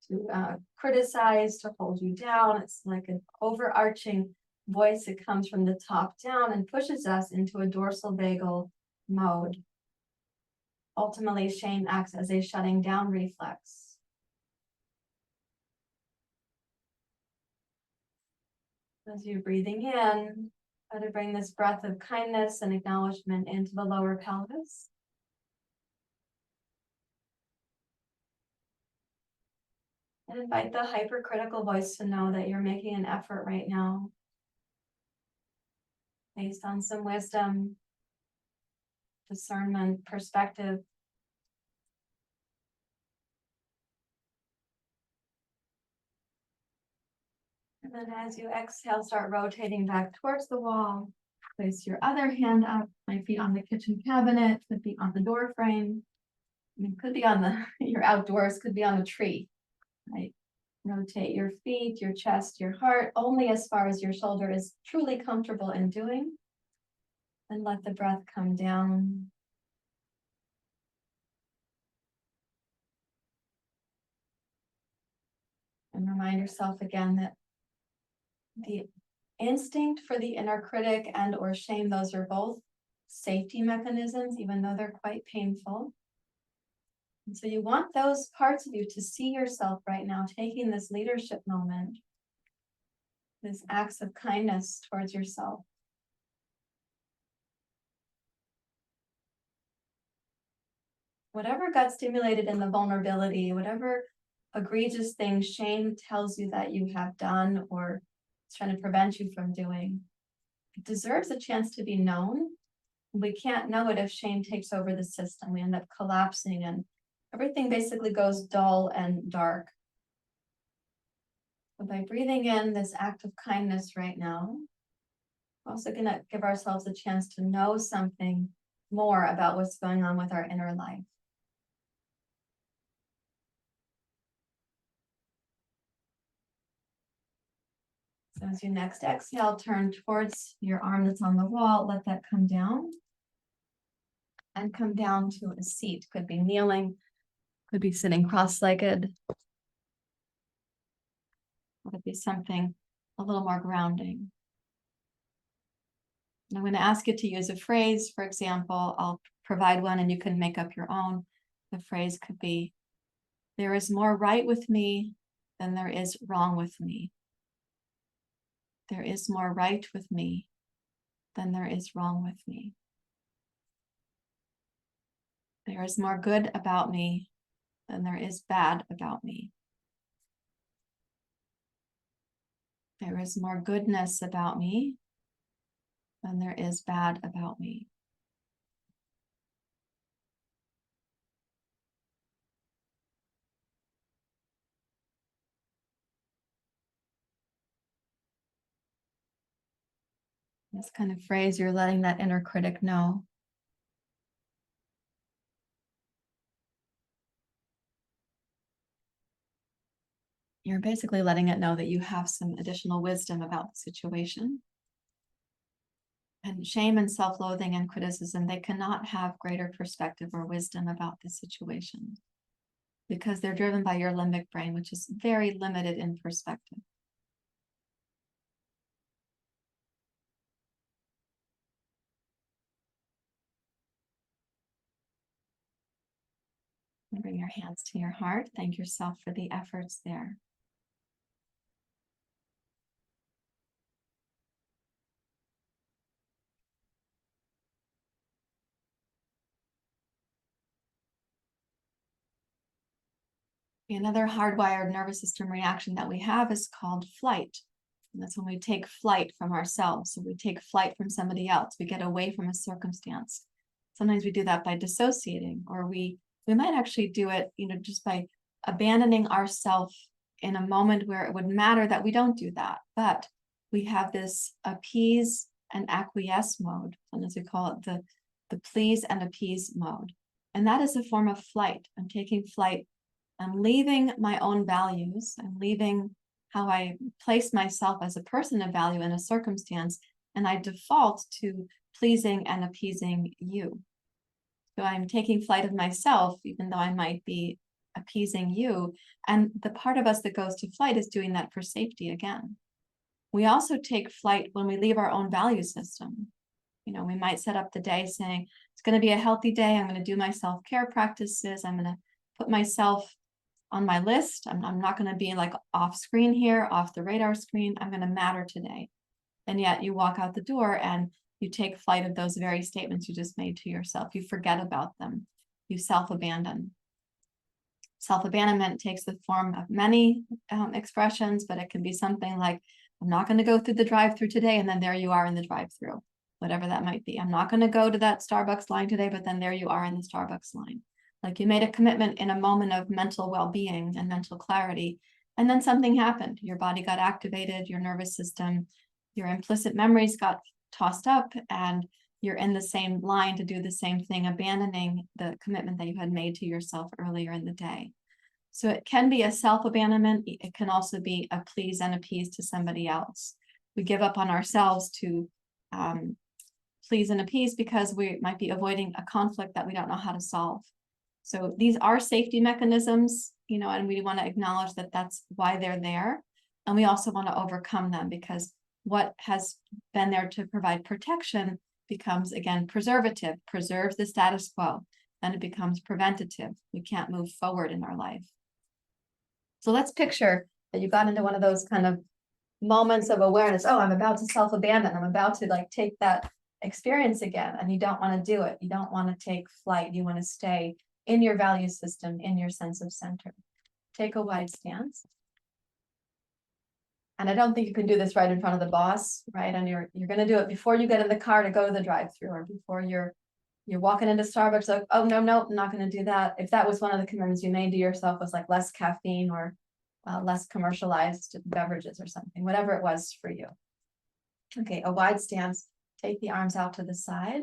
to criticize, to hold you down. It's like an overarching voice that comes from the top down and pushes us into a dorsal vagal mode. Ultimately, shame acts as a shutting down reflex. As you're breathing in, try to bring this breath of kindness and acknowledgement into the lower pelvis. And invite the hypercritical voice to know that you're making an effort right now, based on some wisdom, discernment, perspective. And then as you exhale, start rotating back towards the wall. Place your other hand up, might be on the kitchen cabinet, could be on the door frame. I mean, could be on your outdoors, could be on a tree, right? Rotate your feet, your chest, your heart, only as far as your shoulder is truly comfortable in doing. And let the breath come down. And remind yourself again that the instinct for the inner critic and or shame, those are both safety mechanisms, even though they're quite painful. And so you want those parts of you to see yourself right now taking this leadership moment, this acts of kindness towards yourself. Whatever got stimulated in the vulnerability, whatever egregious thing shame tells you that you have done or is trying to prevent you from doing, it deserves a chance to be known. We can't know it if shame takes over the system. We end up collapsing and everything basically goes dull and dark. So by breathing in this act of kindness right now, we're also going to give ourselves a chance to know something more about what's going on with our inner life. So as you next exhale, turn towards your arm that's on the wall, let that come down. And come down to a seat. Could be kneeling, could be sitting cross-legged. Could be something a little more grounding. And I'm going to ask you to use a phrase. For example, I'll provide one and you can make up your own. The phrase could be, there is more right with me than there is wrong with me. There is more right with me than there is wrong with me. There is more good about me than there is bad about me. There is more goodness about me than there is bad about me. This kind of phrase, you're letting that inner critic know. You're basically letting it know that you have some additional wisdom about the situation. And shame and self-loathing and criticism, they cannot have greater perspective or wisdom about the situation because they're driven by your limbic brain, which is very limited in perspective. Bring your hands to your heart. Thank yourself for the efforts there. Another hardwired nervous system reaction that we have is called flight. And that's when we take flight from ourselves. So we take flight from somebody else. We get away from a circumstance. Sometimes we do that by dissociating, or we might actually do it, just by abandoning ourselves in a moment where it would matter that we don't do that. But we have this appease and acquiesce mode, and as we call it, the please and appease mode. And that is a form of flight. I'm taking flight. I'm leaving my own values. I'm leaving how I place myself as a person of value in a circumstance, and I default to pleasing and appeasing you. So I'm taking flight of myself, even though I might be appeasing you. And the part of us that goes to flight is doing that for safety again. We also take flight when we leave our own value system. We might set up the day saying, it's going to be a healthy day. I'm going to do my self-care practices. I'm going to put myself on my list. I'm not going to be like off screen here, off the radar screen. I'm going to matter today. And yet you walk out the door and you take flight of those very statements you just made to yourself. You forget about them. You self-abandon. Self-abandonment takes the form of many expressions, but it can be something like, I'm not going to go through the drive-through today, and then there you are in the drive-through, whatever that might be. I'm not going to go to that Starbucks line today, but then there you are in the Starbucks line. Like you made a commitment in a moment of mental well-being and mental clarity, and then something happened. Your body got activated, your nervous system, your implicit memories got tossed up, and you're in the same line to do the same thing, abandoning the commitment that you had made to yourself earlier in the day. So it can be a self-abandonment. It can also be a please and appease to somebody else. We give up on ourselves to please and appease because we might be avoiding a conflict that we don't know how to solve. So these are safety mechanisms, and we want to acknowledge that that's why they're there. And we also want to overcome them, because what has been there to provide protection becomes, again, preservative, preserves the status quo. Then it becomes preventative. We can't move forward in our life. So let's picture that you got into one of those kind of moments of awareness. Oh, I'm about to self-abandon. I'm about to take that experience again. And you don't want to do it. You don't want to take flight. You want to stay in your value system, in your sense of center. Take a wide stance. And I don't think you can do this right in front of the boss, right? And you're going to do it before you get in the car to go to the drive-through, or before you're walking into Starbucks, like, oh, no, I'm not going to do that. If that was one of the commitments you made to yourself, was like less caffeine or less commercialized beverages or something, whatever it was for you. Okay, a wide stance. Take the arms out to the side.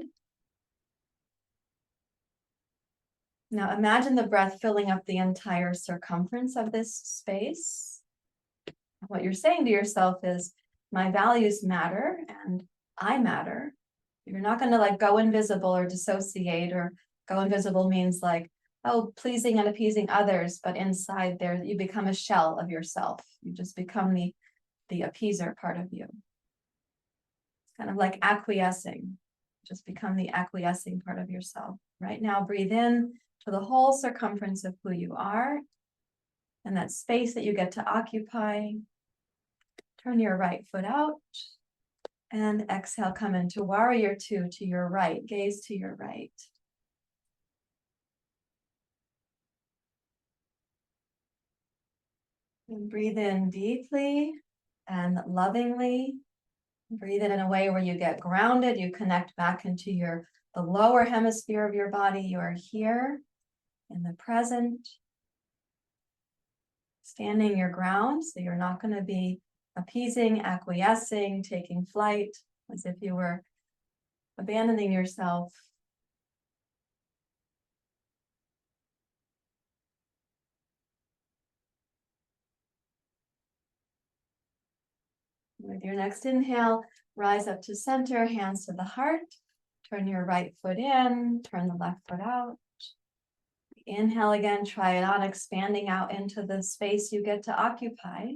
Now imagine the breath filling up the entire circumference of this space. What you're saying to yourself is, my values matter and I matter. You're not going to go invisible or dissociate, or go invisible means pleasing and appeasing others, but inside there you become a shell of yourself. You just become the appeaser part of you. It's kind of like acquiescing. Just become the acquiescing part of yourself. Right now, breathe in to the whole circumference of who you are and that space that you get to occupy. Turn your right foot out. And exhale, come into warrior two to your right, gaze to your right. And breathe in deeply and lovingly. Breathe in a way where you get grounded, you connect back into the lower hemisphere of your body. You are here in the present, standing your ground, so you're not going to be appeasing, acquiescing, taking flight, as if you were abandoning yourself. With your next inhale, rise up to center, hands to the heart. Turn your right foot in, turn the left foot out. Inhale again, try it on, expanding out into the space you get to occupy.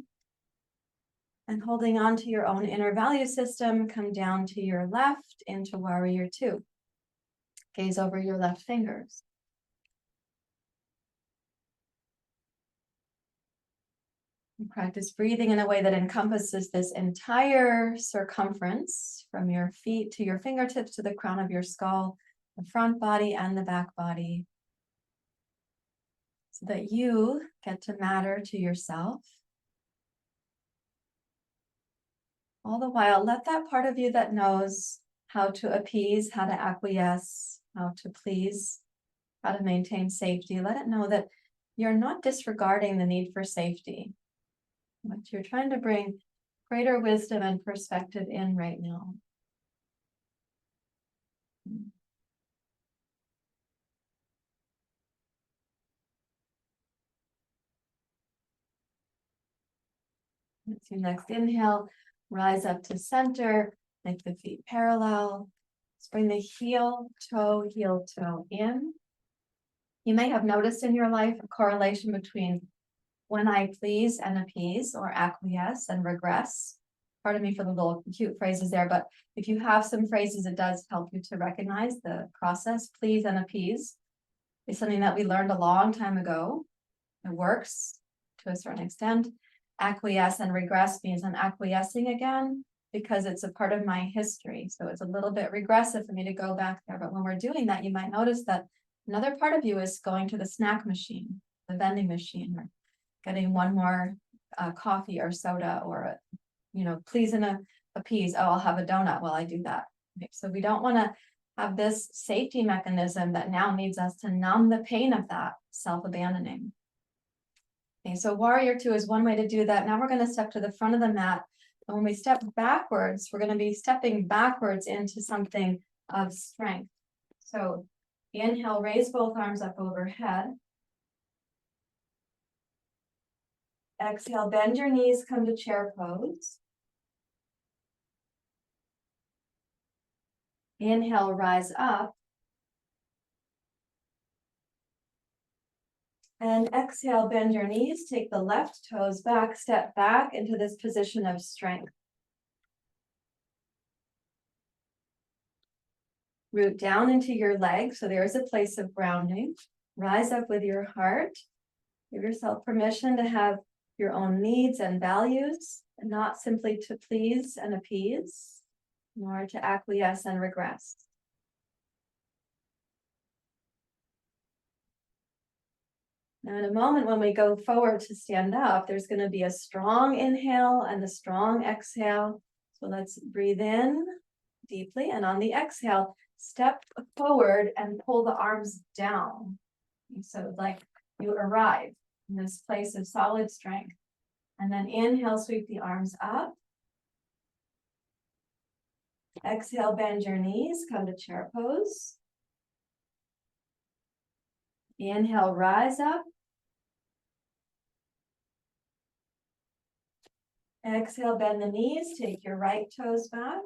And holding on to your own inner value system, come down to your left into warrior two. Gaze over your left fingers. And practice breathing in a way that encompasses this entire circumference from your feet to your fingertips to the crown of your skull, the front body and the back body. so that you get to matter to yourself. All the while, let that part of you that knows how to appease, how to acquiesce, how to please, how to maintain safety, let it know that you're not disregarding the need for safety, but you're trying to bring greater wisdom and perspective in right now. Let's your next inhale, rise up to center, make the feet parallel. Let's bring the heel toe in. You may have noticed in your life a correlation between when I please and appease, or acquiesce and regress. Pardon me for the little cute phrases there, but if you have some phrases, it does help you to recognize the process. Please and appease is something that we learned a long time ago. It works to a certain extent. Acquiesce and regress means I'm acquiescing again because it's a part of my history. So it's a little bit regressive for me to go back there. But when we're doing that, you might notice that another part of you is going to the snack machine, the vending machine, or getting one more coffee or soda, or, please and appease. Oh, I'll have a donut while I do that. Okay, so we don't want to have this safety mechanism that now needs us to numb the pain of that self-abandoning. Okay, so warrior two is one way to do that. Now we're going to step to the front of the mat. And when we step backwards, we're going to be stepping backwards into something of strength. So inhale, raise both arms up overhead. Exhale, bend your knees, come to chair pose. Inhale, rise up. And exhale, bend your knees, take the left toes back, step back into this position of strength. Root down into your legs, so there is a place of grounding. Rise up with your heart. Give yourself permission to have your own needs and values, and not simply to please and appease, nor to acquiesce and regress. Now, in a moment, when we go forward to stand up, there's going to be a strong inhale and a strong exhale. So let's breathe in deeply, and on the exhale, step forward and pull the arms down. So like you arrive in this place of solid strength. And then inhale, sweep the arms up. Exhale, bend your knees, come to chair pose. Inhale, rise up. Exhale, bend the knees, take your right toes back.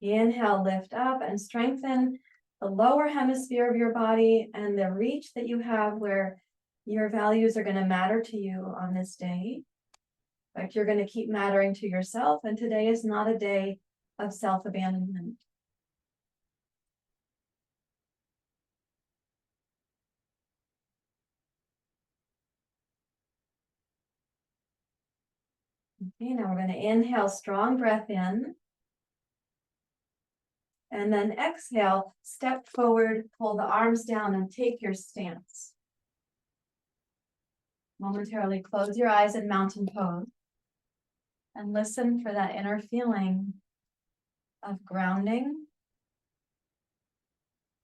Inhale, lift up and strengthen the lower hemisphere of your body and the reach that you have where your values are going to matter to you on this day. In fact, you're going to keep mattering to yourself, and today is not a day of self-abandonment. Okay, now we're going to inhale, strong breath in. And then exhale, step forward, pull the arms down, and take your stance. Momentarily close your eyes in mountain pose. And listen for that inner feeling of grounding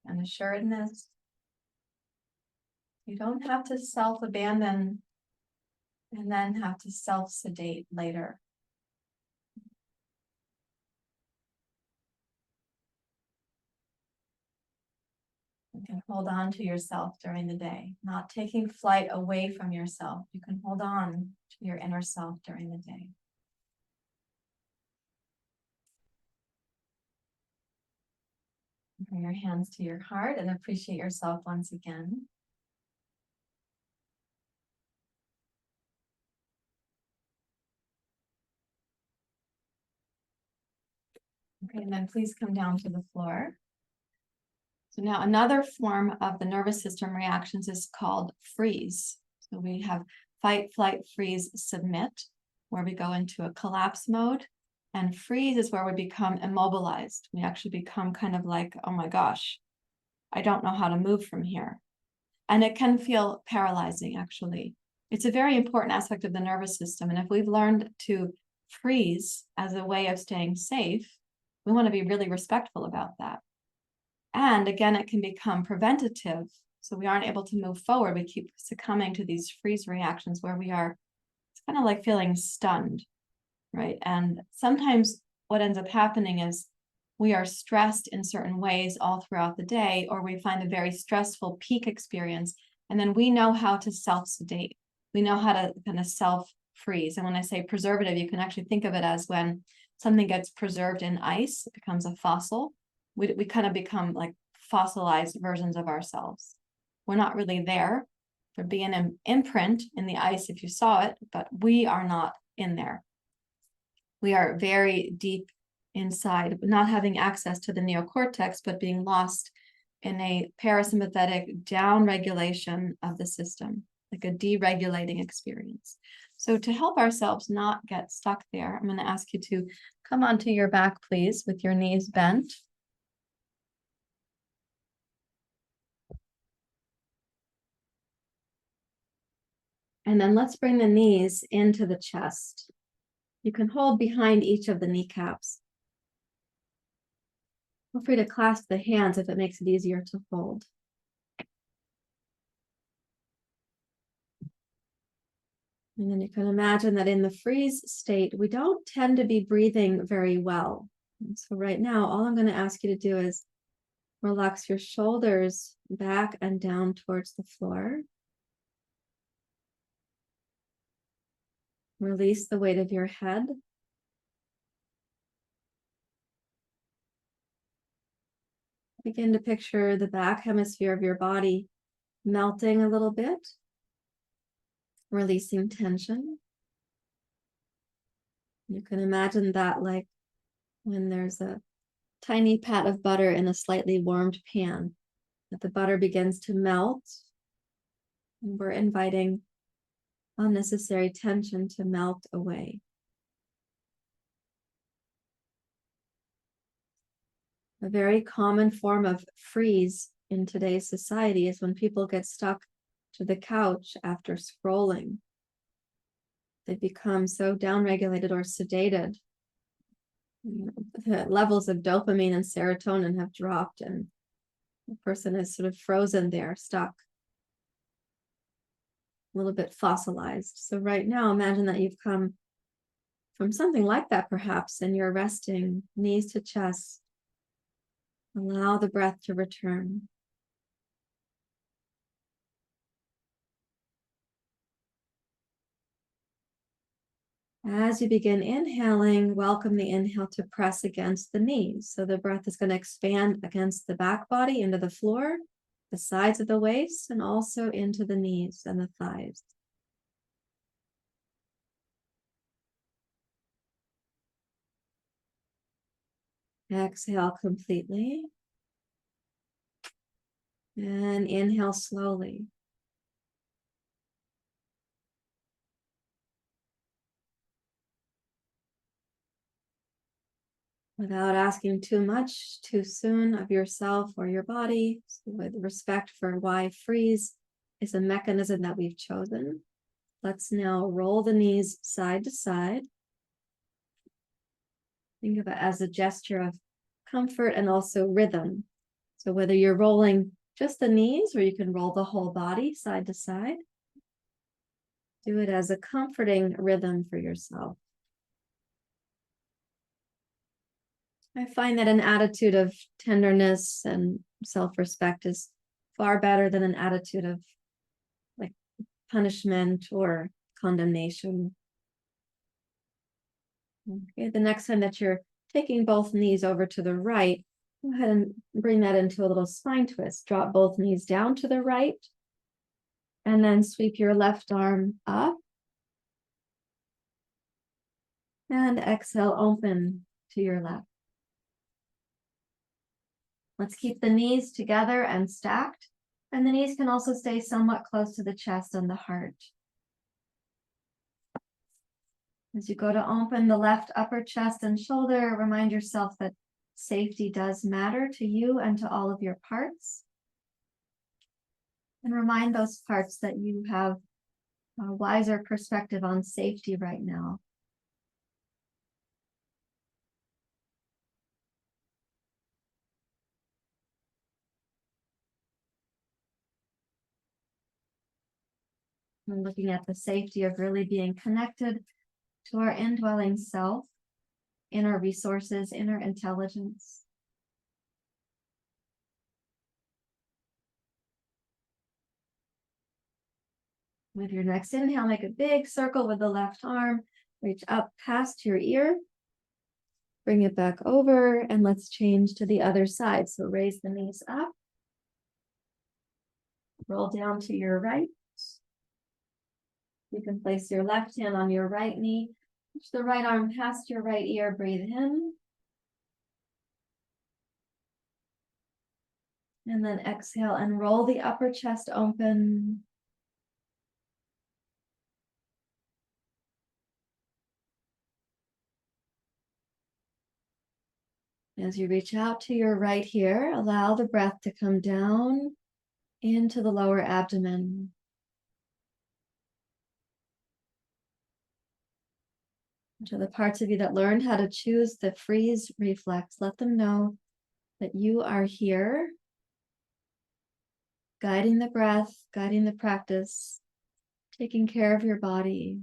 and assuredness. You don't have to self-abandon and then have to self-sedate later. You can hold on to yourself during the day, not taking flight away from yourself. You can hold on to your inner self during the day. Bring your hands to your heart and appreciate yourself once again. Okay, and then please come down to the floor. So now another form of the nervous system reactions is called freeze. So we have fight, flight, freeze, submit, where we go into a collapse mode. And freeze is where we become immobilized. We actually become kind of like, oh my gosh, I don't know how to move from here. And it can feel paralyzing, actually. It's a very important aspect of the nervous system. And if we've learned to freeze as a way of staying safe, we want to be really respectful about that. And again, it can become preventative. So we aren't able to move forward. We keep succumbing to these freeze reactions where it's kind of like feeling stunned, right? And sometimes what ends up happening is we are stressed in certain ways all throughout the day, or we find a very stressful peak experience. And then we know how to self-sedate. We know how to kind of self-freeze. And when I say preservative, you can actually think of it as when something gets preserved in ice, it becomes a fossil. We kind of become like fossilized versions of ourselves. We're not really there. There'd be an imprint in the ice if you saw it, but we are not in there. We are very deep inside, not having access to the neocortex, but being lost in a parasympathetic downregulation of the system, like a deregulating experience. So to help ourselves not get stuck there, I'm going to ask you to come onto your back, please, with your knees bent. And then let's bring the knees into the chest. You can hold behind each of the kneecaps. Feel free to clasp the hands if it makes it easier to hold. And then you can imagine that in the freeze state, we don't tend to be breathing very well. And so right now, all I'm going to ask you to do is relax your shoulders back and down towards the floor. Release the weight of your head. Begin to picture the back hemisphere of your body melting a little bit, releasing tension. You can imagine that like when there's a tiny pat of butter in a slightly warmed pan, that the butter begins to melt, and we're inviting unnecessary tension to melt away. A very common form of freeze in today's society is when people get stuck to the couch after scrolling. They become so downregulated or sedated. The levels of dopamine and serotonin have dropped, and the person is sort of frozen there, stuck, a little bit fossilized. So right now, imagine that you've come from something like that, perhaps, and you're resting, knees to chest. Allow the breath to return. As you begin inhaling, welcome the inhale to press against the knees. So the breath is going to expand against the back body, into the floor, the sides of the waist, and also into the knees and the thighs. Exhale completely. And inhale slowly. Without asking too much too soon of yourself or your body, with respect for why freeze is a mechanism that we've chosen. Let's now roll the knees side to side. Think of it as a gesture of comfort and also rhythm. So whether you're rolling just the knees or you can roll the whole body side to side, do it as a comforting rhythm for yourself. I find that an attitude of tenderness and self-respect is far better than an attitude of like punishment or condemnation. Okay, the next time that you're taking both knees over to the right, go ahead and bring that into a little spine twist. Drop both knees down to the right, and then sweep your left arm up. And exhale, open to your left. Let's keep the knees together and stacked, and the knees can also stay somewhat close to the chest and the heart. As you go to open the left upper chest and shoulder, remind yourself that safety does matter to you and to all of your parts. And remind those parts that you have a wiser perspective on safety right now. And looking at the safety of really being connected to our indwelling self, inner resources, inner intelligence. With your next inhale, make a big circle with the left arm. Reach up past your ear. Bring it back over, and let's change to the other side. So raise the knees up. Roll down to your right. You can place your left hand on your right knee. Push the right arm past your right ear. Breathe in. And then exhale and roll the upper chest open. As you reach out to your right here, allow the breath to come down into the lower abdomen. To the parts of you that learned how to choose the freeze reflex, let them know that you are here, guiding the breath, guiding the practice, taking care of your body.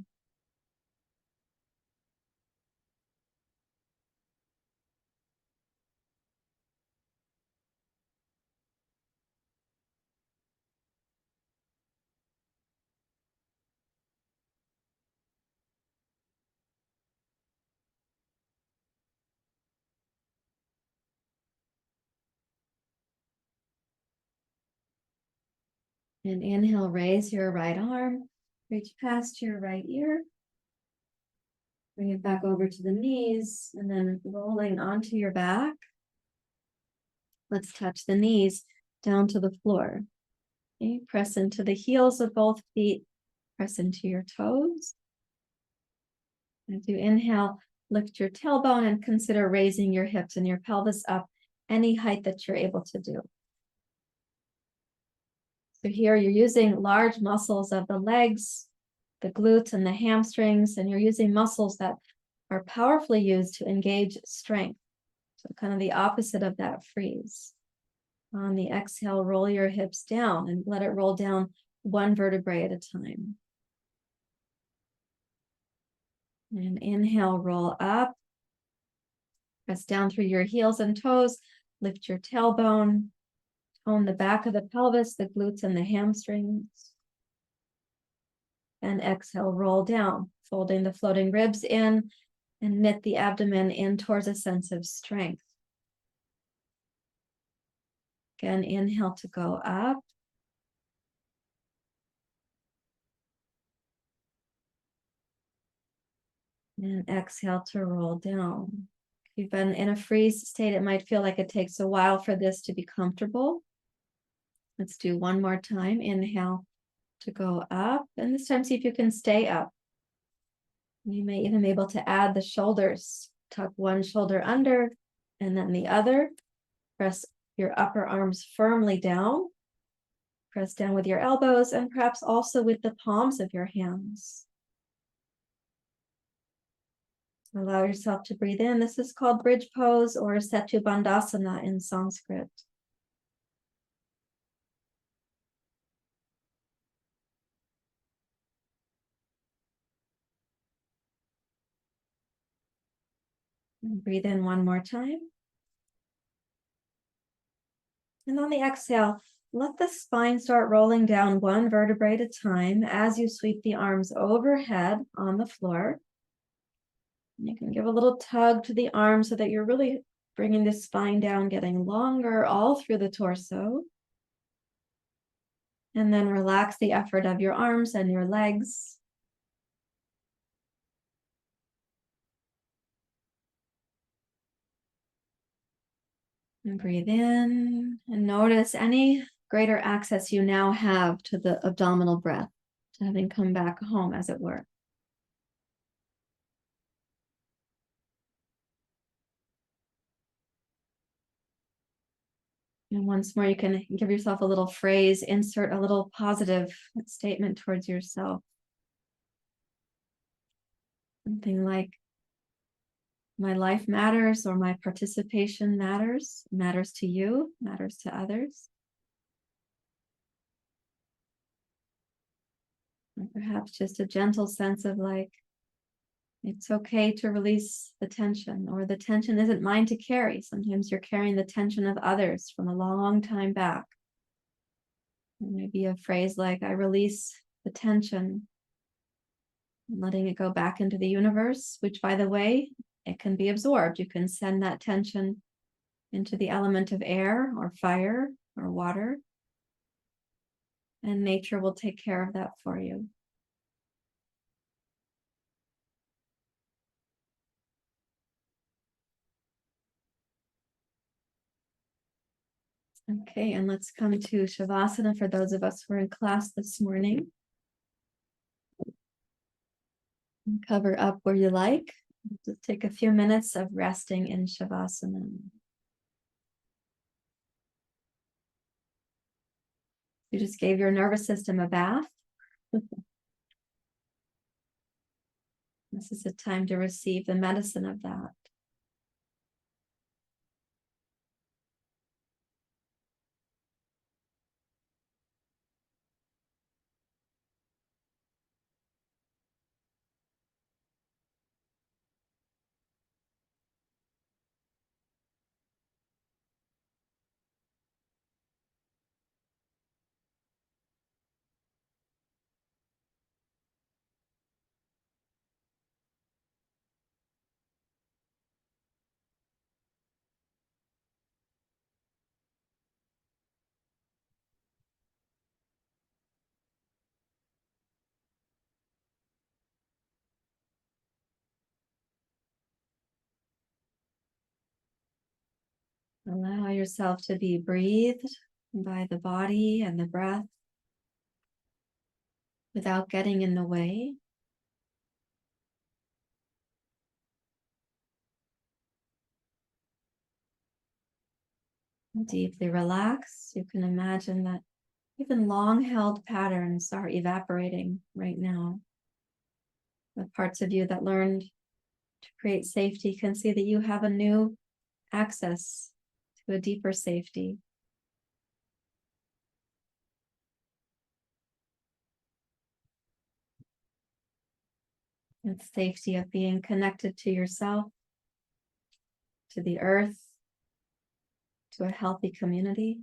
And inhale, raise your right arm, reach past your right ear. Bring it back over to the knees, and then rolling onto your back. Let's touch the knees down to the floor. Okay, press into the heels of both feet, press into your toes. As you inhale, lift your tailbone and consider raising your hips and your pelvis up any height that you're able to do. So here you're using large muscles of the legs, the glutes and the hamstrings, and you're using muscles that are powerfully used to engage strength. So kind of the opposite of that freeze. On the exhale, roll your hips down and let it roll down one vertebrae at a time. And inhale, roll up. Press down through your heels and toes. Lift your tailbone. Tone the back of the pelvis, the glutes, and the hamstrings. And exhale, roll down, folding the floating ribs in and knit the abdomen in towards a sense of strength. Again, inhale to go up. And exhale to roll down. If you've been in a freeze state, it might feel like it takes a while for this to be comfortable. Let's do one more time. Inhale to go up. And this time, see if you can stay up. You may even be able to add the shoulders. Tuck one shoulder under and then the other. Press your upper arms firmly down. Press down with your elbows and perhaps also with the palms of your hands. Allow yourself to breathe in. This is called bridge pose or Setu Bandhasana in Sanskrit. And breathe in one more time. And on the exhale, let the spine start rolling down one vertebrae at a time as you sweep the arms overhead on the floor. You can give a little tug to the arm so that you're really bringing the spine down, getting longer all through the torso. And then relax the effort of your arms and your legs. And breathe in and notice any greater access you now have to the abdominal breath, to having come back home, as it were. And once more, you can give yourself a little phrase, insert a little positive statement towards yourself. Something like, my life matters, or my participation matters, matters to you, matters to others. Or perhaps just a gentle sense of like, it's okay to release the tension, or the tension isn't mine to carry. Sometimes you're carrying the tension of others from a long time back. Or maybe a phrase like, I release the tension, and letting it go back into the universe, which, by the way, it can be absorbed. You can send that tension into the element of air or fire or water, and nature will take care of that for you. Okay, and let's come to Shavasana for those of us who are in class this morning. Cover up where you like. Just take a few minutes of resting in Shavasana. You just gave your nervous system a bath. This is a time to receive the medicine of that. Allow yourself to be breathed by the body and the breath without getting in the way. Deeply relax. You can imagine that even long-held patterns are evaporating right now. The parts of you that learned to create safety can see that you have a new access to a deeper safety. It's safety of being connected to yourself, to the earth, to a healthy community.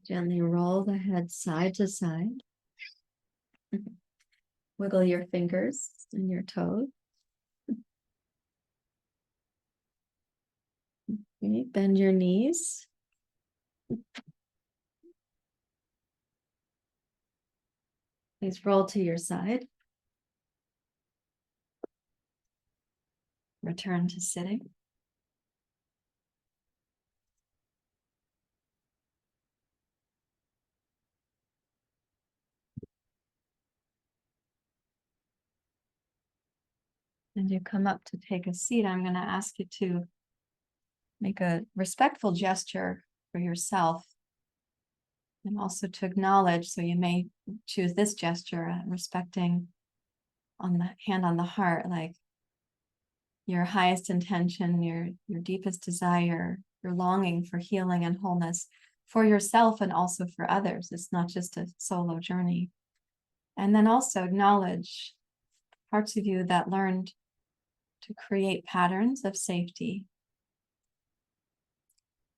Gently roll the head side to side. Wiggle your fingers and your toes. Okay, bend your knees. Please roll to your side. Return to sitting. And you come up to take a seat. I'm going to ask you to make a respectful gesture for yourself and also to acknowledge. So you may choose this gesture, respecting on the hand on the heart, like your highest intention, your deepest desire, your longing for healing and wholeness for yourself and also for others. It's not just a solo journey. And then also acknowledge parts of you that learned to create patterns of safety,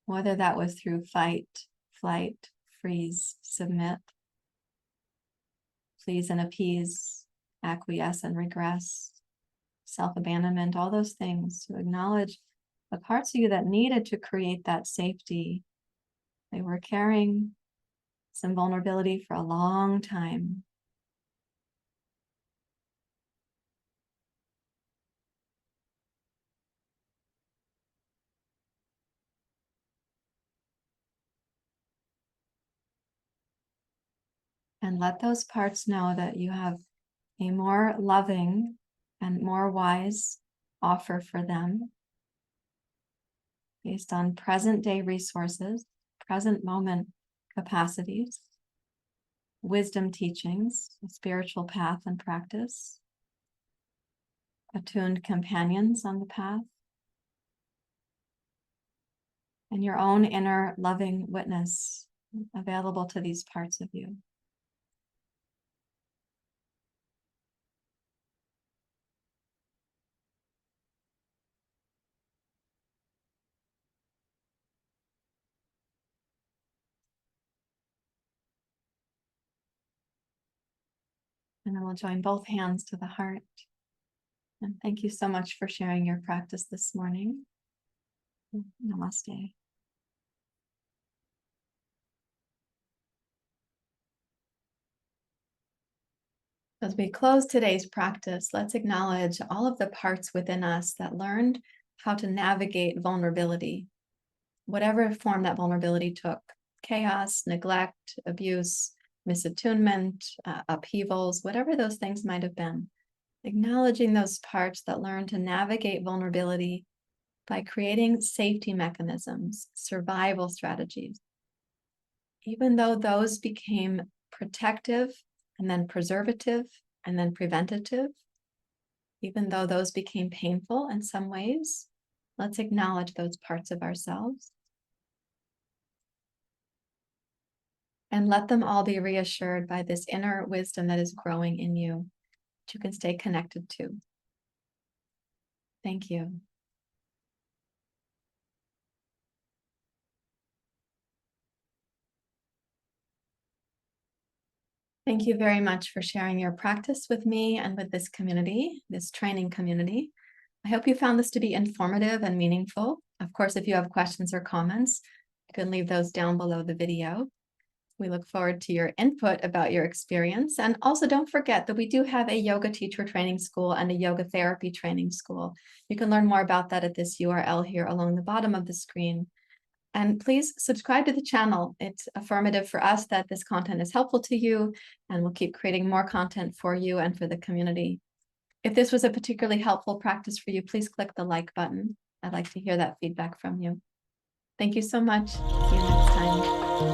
whether that was through fight, flight, freeze, submit, please and appease, acquiesce and regress, self-abandonment, all those things, to acknowledge the parts of you that needed to create that safety. They were carrying some vulnerability for a long time. And let those parts know that you have a more loving and more wise offer for them based on present day resources, present moment capacities, wisdom teachings, a spiritual path and practice, attuned companions on the path, and your own inner loving witness available to these parts of you. And then we'll join both hands to the heart. And thank you so much for sharing your practice this morning. Namaste. As we close today's practice, let's acknowledge all of the parts within us that learned how to navigate vulnerability, whatever form that vulnerability took: chaos, neglect, abuse, misattunement, upheavals, whatever those things might have been. Acknowledging those parts that learned to navigate vulnerability by creating safety mechanisms, survival strategies. Even though those became protective and then preservative and then preventative, even though those became painful in some ways, let's acknowledge those parts of ourselves and let them all be reassured by this inner wisdom that is growing in you, that you can stay connected to. Thank you. Thank you very much for sharing your practice with me and with this community, this training community. I hope you found this to be informative and meaningful. Of course, if you have questions or comments, you can leave those down below the video. We look forward to your input about your experience. And also don't forget that we do have a yoga teacher training school and a yoga therapy training school. You can learn more about that at this URL here along the bottom of the screen. And please subscribe to the channel. It's affirmative for us that this content is helpful to you, and we'll keep creating more content for you and for the community. If this was a particularly helpful practice for you, please click the like button. I'd like to hear that feedback from you. Thank you so much. See you next time.